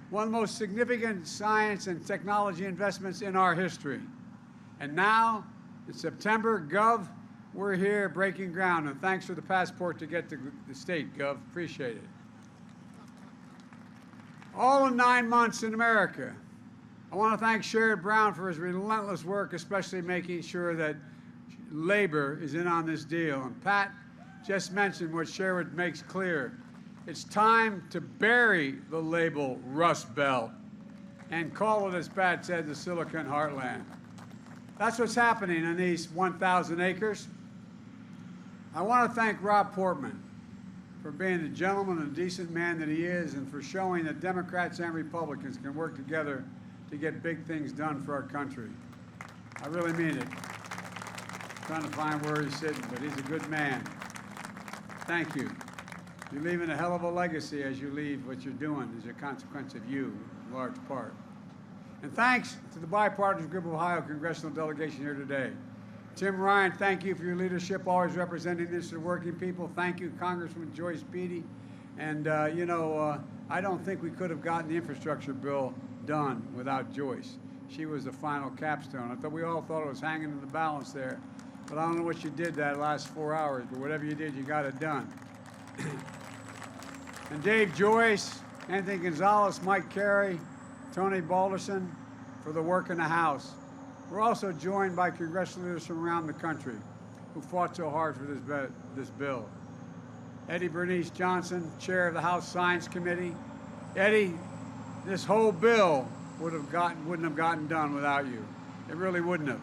[SPEAKER 6] one of the most significant science and technology investments in our history. And now, in September, Gov, we're here breaking ground, and thanks for the passport to get to the state, Gov. Appreciate it. All in 9 months in America. I want to thank Sherrod Brown for his relentless work, especially making sure that labor is in on this deal. And Pat just mentioned what Sherrod makes clear. It's time to bury the label Rust Belt and call it, as Pat said, the Silicon Heartland. That's what's happening in these 1,000 acres. I want to thank Rob Portman for being the gentleman and decent man that he is, and for showing that Democrats and Republicans can work together to get big things done for our country. I really mean it. I'm trying to find where he's sitting, but he's a good man. Thank you. You're leaving a hell of a legacy as you leave what you're doing as a consequence of you, in large part. And thanks to the Bipartisan Group of Ohio Congressional delegation here today. Tim Ryan, thank you for your leadership, always representing the interest of working people. Thank you, Congressman Joyce Beatty. And, I don't think we could have gotten the infrastructure bill done without Joyce. She was the final capstone. We all thought it was hanging in the balance there. But I don't know what you did that last 4 hours, but whatever you did, you got it done. And Dave Joyce, Anthony Gonzalez, Mike Carey, Tony Balderson for the work in the House. We're also joined by congressional leaders from around the country who fought so hard for this bill. Eddie Bernice Johnson, chair of the House Science Committee. Eddie, this whole bill wouldn't have gotten done without you. It really wouldn't have.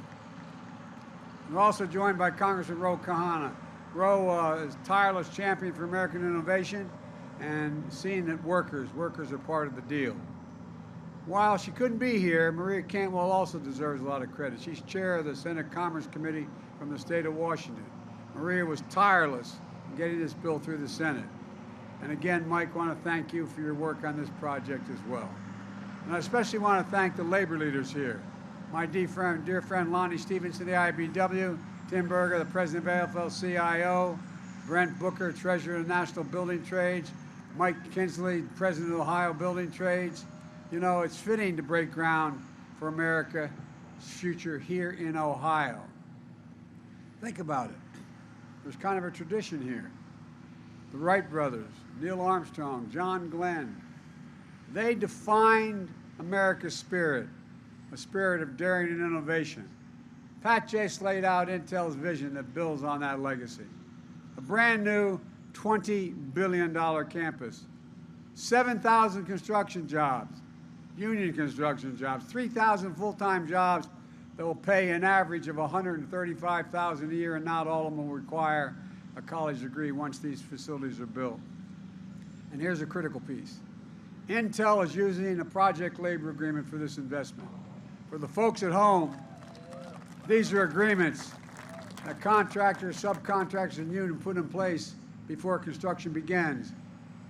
[SPEAKER 6] We're also joined by Congressman Ro Kahana. Ro is a tireless champion for American innovation and seeing that workers are part of the deal. While she couldn't be here, Maria Cantwell also deserves a lot of credit. She's chair of the Senate Commerce Committee from the state of Washington. Maria was tireless in getting this bill through the Senate. And again, Mike, I want to thank you for your work on this project as well. And I especially want to thank the labor leaders here. My dear friend Lonnie Stevenson, the IBW, Tim Berger, the president of AFL-CIO, Brent Booker, treasurer of the National Building Trades, Mike Kinsley, president of Ohio Building Trades. You know, it's fitting to break ground for America's future here in Ohio. Think about it. There's kind of a tradition here. The Wright brothers, Neil Armstrong, John Glenn, they defined America's spirit, a spirit of daring and innovation. Pat just laid out Intel's vision that builds on that legacy. A brand new $20 billion campus, 7,000 construction jobs, union construction jobs, 3,000 full-time jobs that will pay an average of $135,000 a year, and not all of them will require a college degree once these facilities are built. And here's a critical piece. Intel is using a project labor agreement for this investment. For the folks at home, these are agreements that contractors, subcontractors, and unions put in place before construction begins.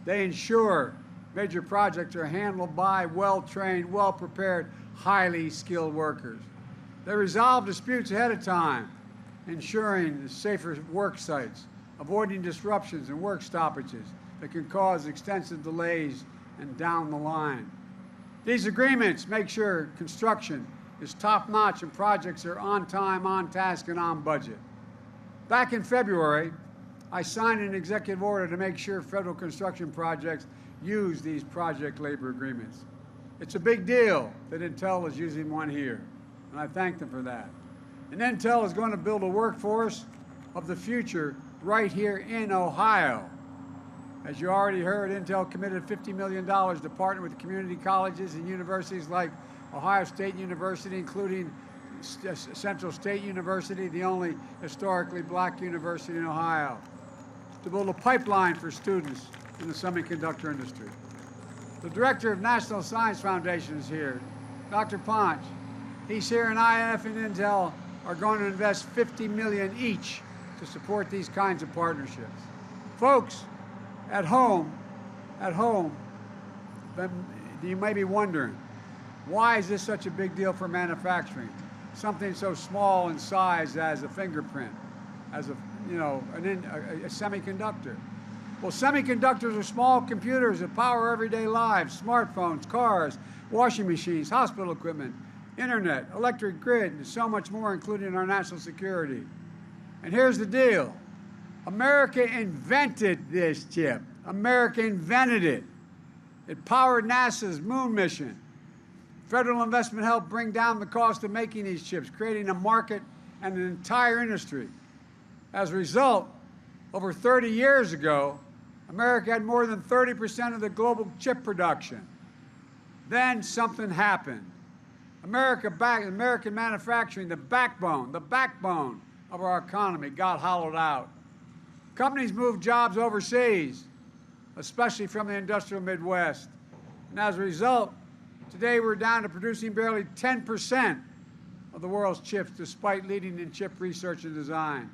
[SPEAKER 6] They ensure major projects are handled by well-trained, well-prepared, highly skilled workers. They resolve disputes ahead of time, ensuring safer work sites, avoiding disruptions and work stoppages that can cause extensive delays and down the line. These agreements make sure construction is top-notch and projects are on time, on task, and on budget. Back in February, I signed an executive order to make sure federal construction projects use these project labor agreements. It's a big deal that Intel is using one here, and I thank them for that. And Intel is going to build a workforce of the future right here in Ohio. As you already heard, Intel committed $50 million to partner with community colleges and universities like Ohio State University, including Central State University, the only historically black university in Ohio, to build a pipeline for students in the semiconductor industry. The director of National Science Foundation is here, Dr. Ponch. He's here, and INF and Intel are going to invest $50 million each to support these kinds of partnerships. Folks, at home, you may be wondering, why is this such a big deal for manufacturing? Something so small in size as a fingerprint, as a semiconductor. Well, semiconductors are small computers that power everyday lives, smartphones, cars, washing machines, hospital equipment, internet, electric grid, and so much more, including our national security. And here's the deal. America invented this chip. America invented it. It powered NASA's moon mission. Federal investment helped bring down the cost of making these chips, creating a market and an entire industry. As a result, over 30 years ago, America had more than 30% of the global chip production. Then something happened. American manufacturing, the backbone of our economy, got hollowed out. Companies moved jobs overseas, especially from the industrial Midwest. And as a result, today we're down to producing barely 10% of the world's chips, despite leading in chip research and design.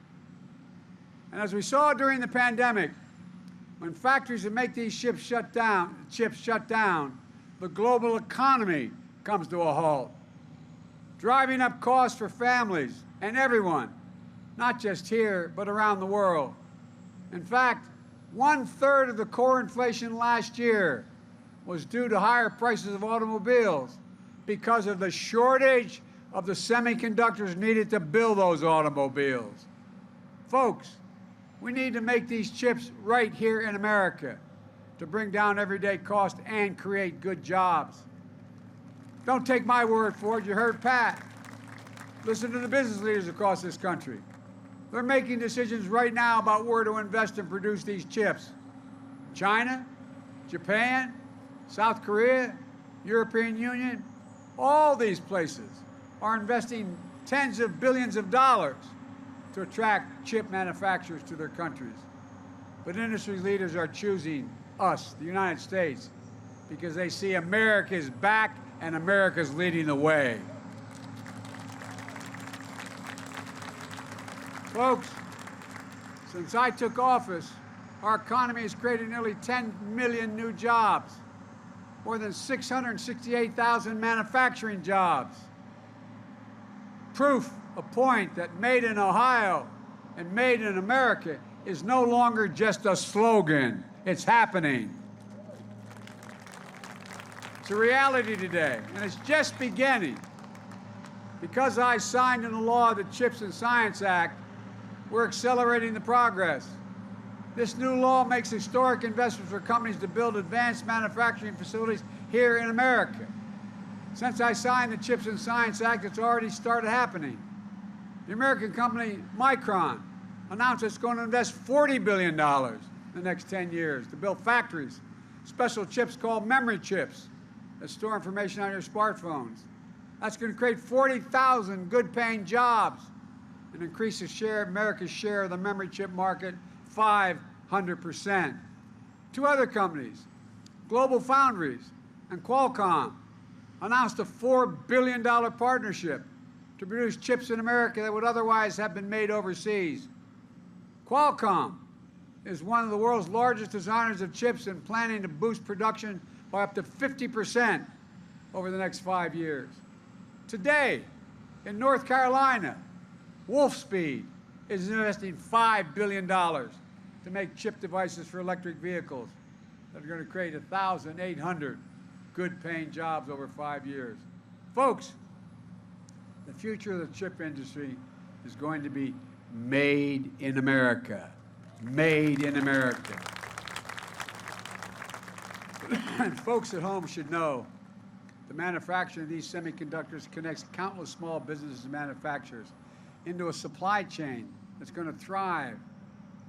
[SPEAKER 6] And as we saw during the pandemic, when factories that make these chips shut down, the global economy comes to a halt, driving up costs for families and everyone, not just here, but around the world. In fact, 1/3 of the core inflation last year was due to higher prices of automobiles because of the shortage of the semiconductors needed to build those automobiles. Folks, we need to make these chips right here in America to bring down everyday cost and create good jobs. Don't take my word for it. You heard Pat. Listen to the business leaders across this country. They're making decisions right now about where to invest and produce these chips. China, Japan, South Korea, European Union, all these places are investing tens of billions of dollars to attract chip manufacturers to their countries. But industry leaders are choosing us, the United States, because they see America's back and America's leading the way. Folks, since I took office, our economy has created nearly 10 million new jobs, more than 668,000 manufacturing jobs. Proof, a point that made in Ohio and made in America is no longer just a slogan. It's happening. It's a reality today, and it's just beginning. Because I signed into law the CHIPS and Science Act, we're accelerating the progress. This new law makes historic investments for companies to build advanced manufacturing facilities here in America. Since I signed the CHIPS and Science Act, it's already started happening. The American company Micron announced it's going to invest $40 billion in the next 10 years to build factories, special chips called memory chips that store information on your smartphones. That's going to create 40,000 good-paying jobs and increase America's share of the memory chip market 500%. Two other companies, Global Foundries and Qualcomm, announced a $4 billion partnership to produce chips in America that would otherwise have been made overseas. Qualcomm is one of the world's largest designers of chips and planning to boost production by up to 50% over the next 5 years. Today, in North Carolina, Wolfspeed is investing $5 billion to make chip devices for electric vehicles that are going to create 1,800 good-paying jobs over 5 years. Folks, the future of the chip industry is going to be made in America. Made in America. And folks at home should know the manufacturing of these semiconductors connects countless small businesses and manufacturers into a supply chain that's going to thrive,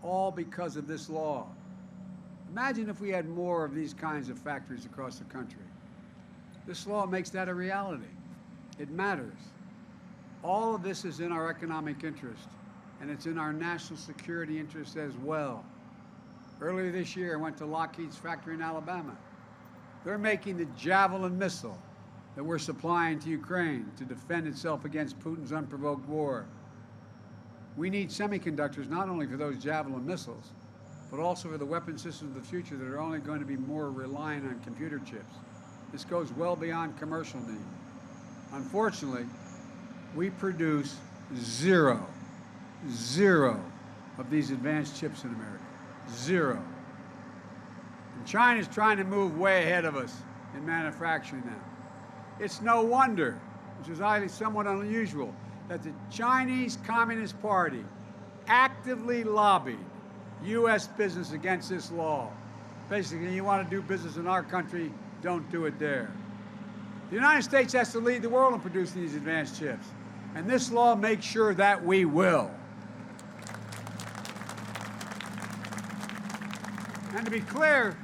[SPEAKER 6] all because of this law. Imagine if we had more of these kinds of factories across the country. This law makes that a reality. It matters. All of this is in our economic interest, and it's in our national security interest as well. Earlier this year, I went to Lockheed's factory in Alabama. They're making the Javelin missile that we're supplying to Ukraine to defend itself against Putin's unprovoked war. We need semiconductors not only for those Javelin missiles, but also for the weapon systems of the future that are only going to be more reliant on computer chips. This goes well beyond commercial need. Unfortunately, we produce zero of these advanced chips in America. Zero. And China's trying to move way ahead of us in manufacturing now. It's no wonder, which is somewhat unusual, that the Chinese Communist Party actively lobbied U.S. business against this law. Basically, you want to do business in our country, don't do it there. The United States has to lead the world in producing these advanced chips, and this law makes sure that we will. And to be clear,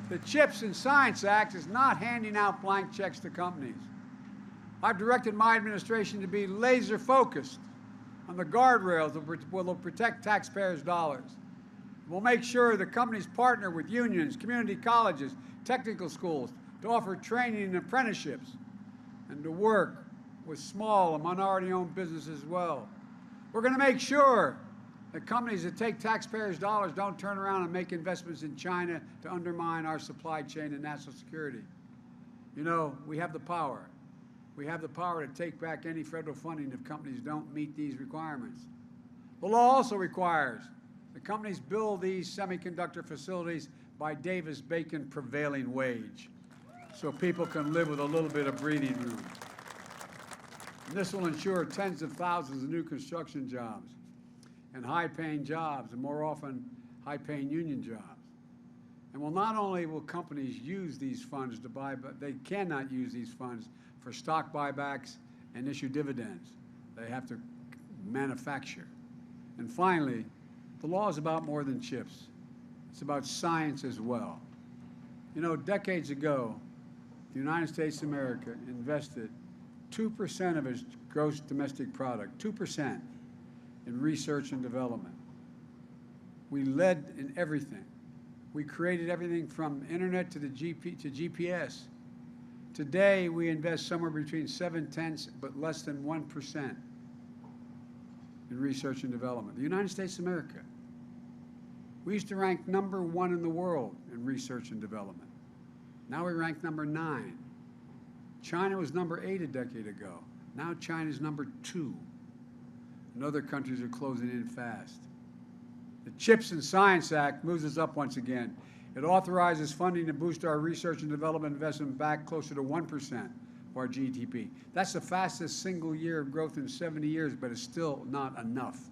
[SPEAKER 6] the CHIPS and Science Act is not handing out blank checks to companies. I've directed my administration to be laser focused on the guardrails that will protect taxpayers' dollars. We'll make sure that companies partner with unions, community colleges, technical schools to offer training and apprenticeships, and to work with small and minority-owned businesses as well. We're going to make sure that companies that take taxpayers' dollars don't turn around and make investments in China to undermine our supply chain and national security. You know, we have the power. We have the power to take back any federal funding if companies don't meet these requirements. The law also requires that companies build these semiconductor facilities by Davis-Bacon prevailing wage, so people can live with a little bit of breathing room. And this will ensure tens of thousands of new construction jobs and high-paying jobs, and more often high-paying union jobs. And not only will companies use these funds to buy, but they cannot use these funds for stock buybacks and issue dividends. They have to manufacture. And finally, the law is about more than chips. It's about science as well. You know, decades ago, the United States of America invested 2% of its gross domestic product, 2%, in research and development. We led in everything. We created everything from internet to the GPS. Today, we invest somewhere between 7/10 but less than 1% in research and development. The United States of America. We used to rank #1 in the world in research and development. Now we rank #9. China was #8 a decade ago. Now China's #2. And other countries are closing in fast. The CHIPS and Science Act moves us up once again. It authorizes funding to boost our research and development investment back closer to 1% of our GDP. That's the fastest single year of growth in 70 years, but it's still not enough.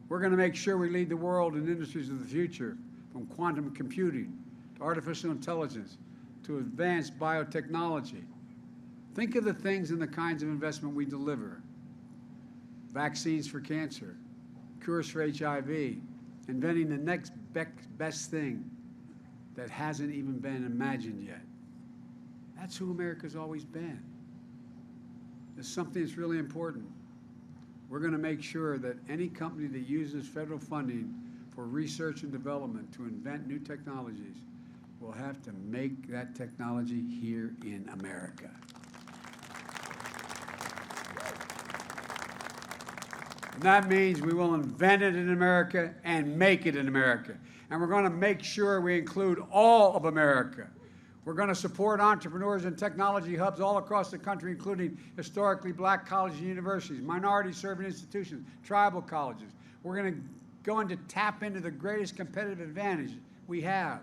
[SPEAKER 6] We're going to make sure we lead the world in industries of the future, from quantum computing to artificial intelligence to advanced biotechnology. Think of the things and the kinds of investment we deliver. Vaccines for cancer, cures for HIV, inventing the next best thing that hasn't even been imagined yet. That's who America's always been. There's something that's really important. We're going to make sure that any company that uses federal funding for research and development to invent new technologies will have to make that technology here in America. And that means we will invent it in America and make it in America. And we're going to make sure we include all of America. We're going to support entrepreneurs and technology hubs all across the country, including historically black colleges and universities, minority-serving institutions, tribal colleges. We're going to tap into the greatest competitive advantage we have,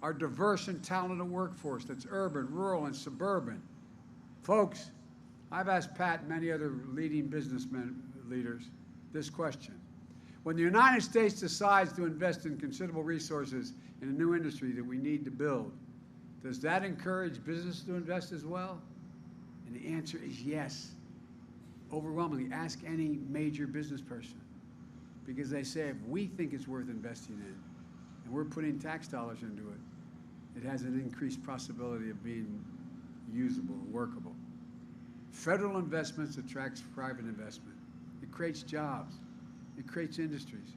[SPEAKER 6] our diverse and talented workforce that's urban, rural, and suburban. Folks, I've asked Pat and many other leading businessmen leaders this question. When the United States decides to invest in considerable resources in a new industry that we need to build, does that encourage business to invest as well? And the answer is yes. Overwhelmingly, ask any major business person, because they say if we think it's worth investing in and we're putting tax dollars into it, it has an increased possibility of being usable, workable. Federal investments attracts private investment. It creates jobs. It creates industries.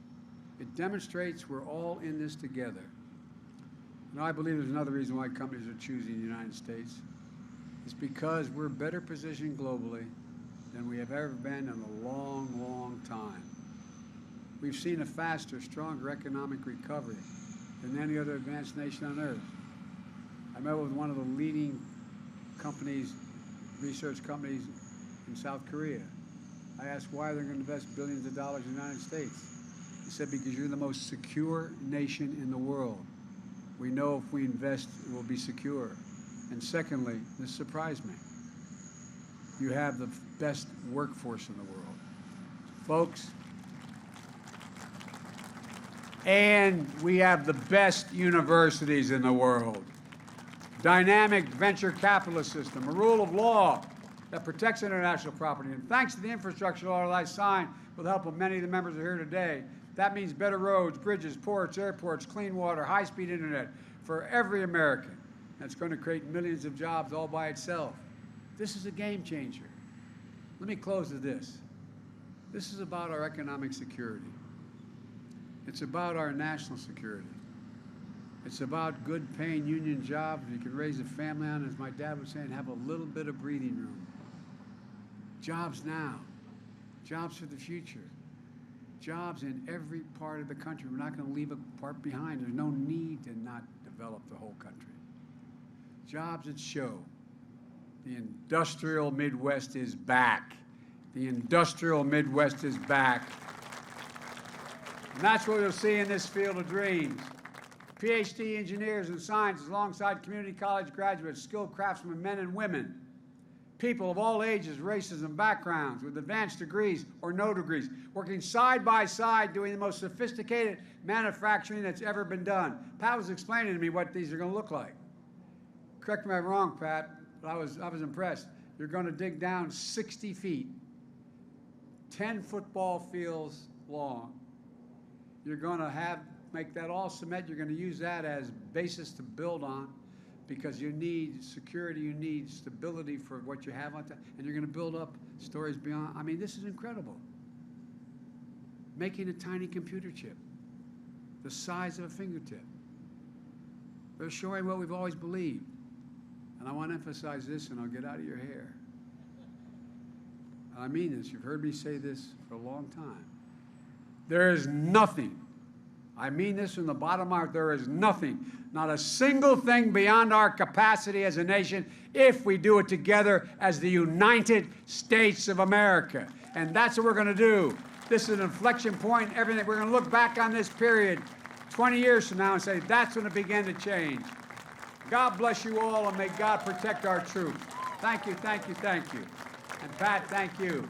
[SPEAKER 6] It demonstrates we're all in this together. And I believe there's another reason why companies are choosing the United States. It's because we're better positioned globally than we have ever been in a long, long time. We've seen a faster, stronger economic recovery than any other advanced nation on earth. I met with one of the leading companies, research companies in South Korea. I asked why they're going to invest billions of dollars in the United States. He said, because you're the most secure nation in the world. We know if we invest, it will be secure. And secondly, this surprised me, you have the best workforce in the world. Folks, and we have the best universities in the world. Dynamic venture capitalist system, a rule of law that protects international property. And thanks to the infrastructure law that I signed with the help of many of the members who are here today, That means better roads, bridges, ports, airports, clean water, high-speed internet for every American. That's going to create millions of jobs all by itself. This is a game changer. Let me close with this. This is about our economic security. It's about our national security. It's about good paying union jobs you can raise a family on, as my dad was saying, have a little bit of breathing room. Jobs now, jobs for the future, jobs in every part of the country. We're not going to leave a part behind. There's no need to not develop the whole country. Jobs that show the industrial Midwest is back. The industrial Midwest is back. And that's what you'll see in this field of dreams. PhD engineers in science alongside community college graduates, skilled craftsmen, men and women, people of all ages, races, and backgrounds with advanced degrees or no degrees, working side by side doing the most sophisticated manufacturing that's ever been done. Pat was explaining to me what these are going to look like. Correct me if I'm wrong, Pat, but I was impressed. You're going to dig down 60 feet, 10 football fields long. You're going to make that all cement. You're going to use that as basis to build on, because you need security, you need stability for what you have on top, and you're going to build up stories beyond. I mean, this is incredible. Making a tiny computer chip, the size of a fingertip. They're showing what we've always believed. And I want to emphasize this, and I'll get out of your hair. I mean this. You've heard me say this for a long time. There is nothing, I mean this from the bottom of my heart, there is nothing, not a single thing beyond our capacity as a nation if we do it together as the United States of America. And that's what we're going to do. This is an inflection point. Everything. We're going to look back on this period 20 years from now and say that's when it began to change. God bless you all, and may God protect our troops. Thank you, thank you, thank you. And Pat, thank you.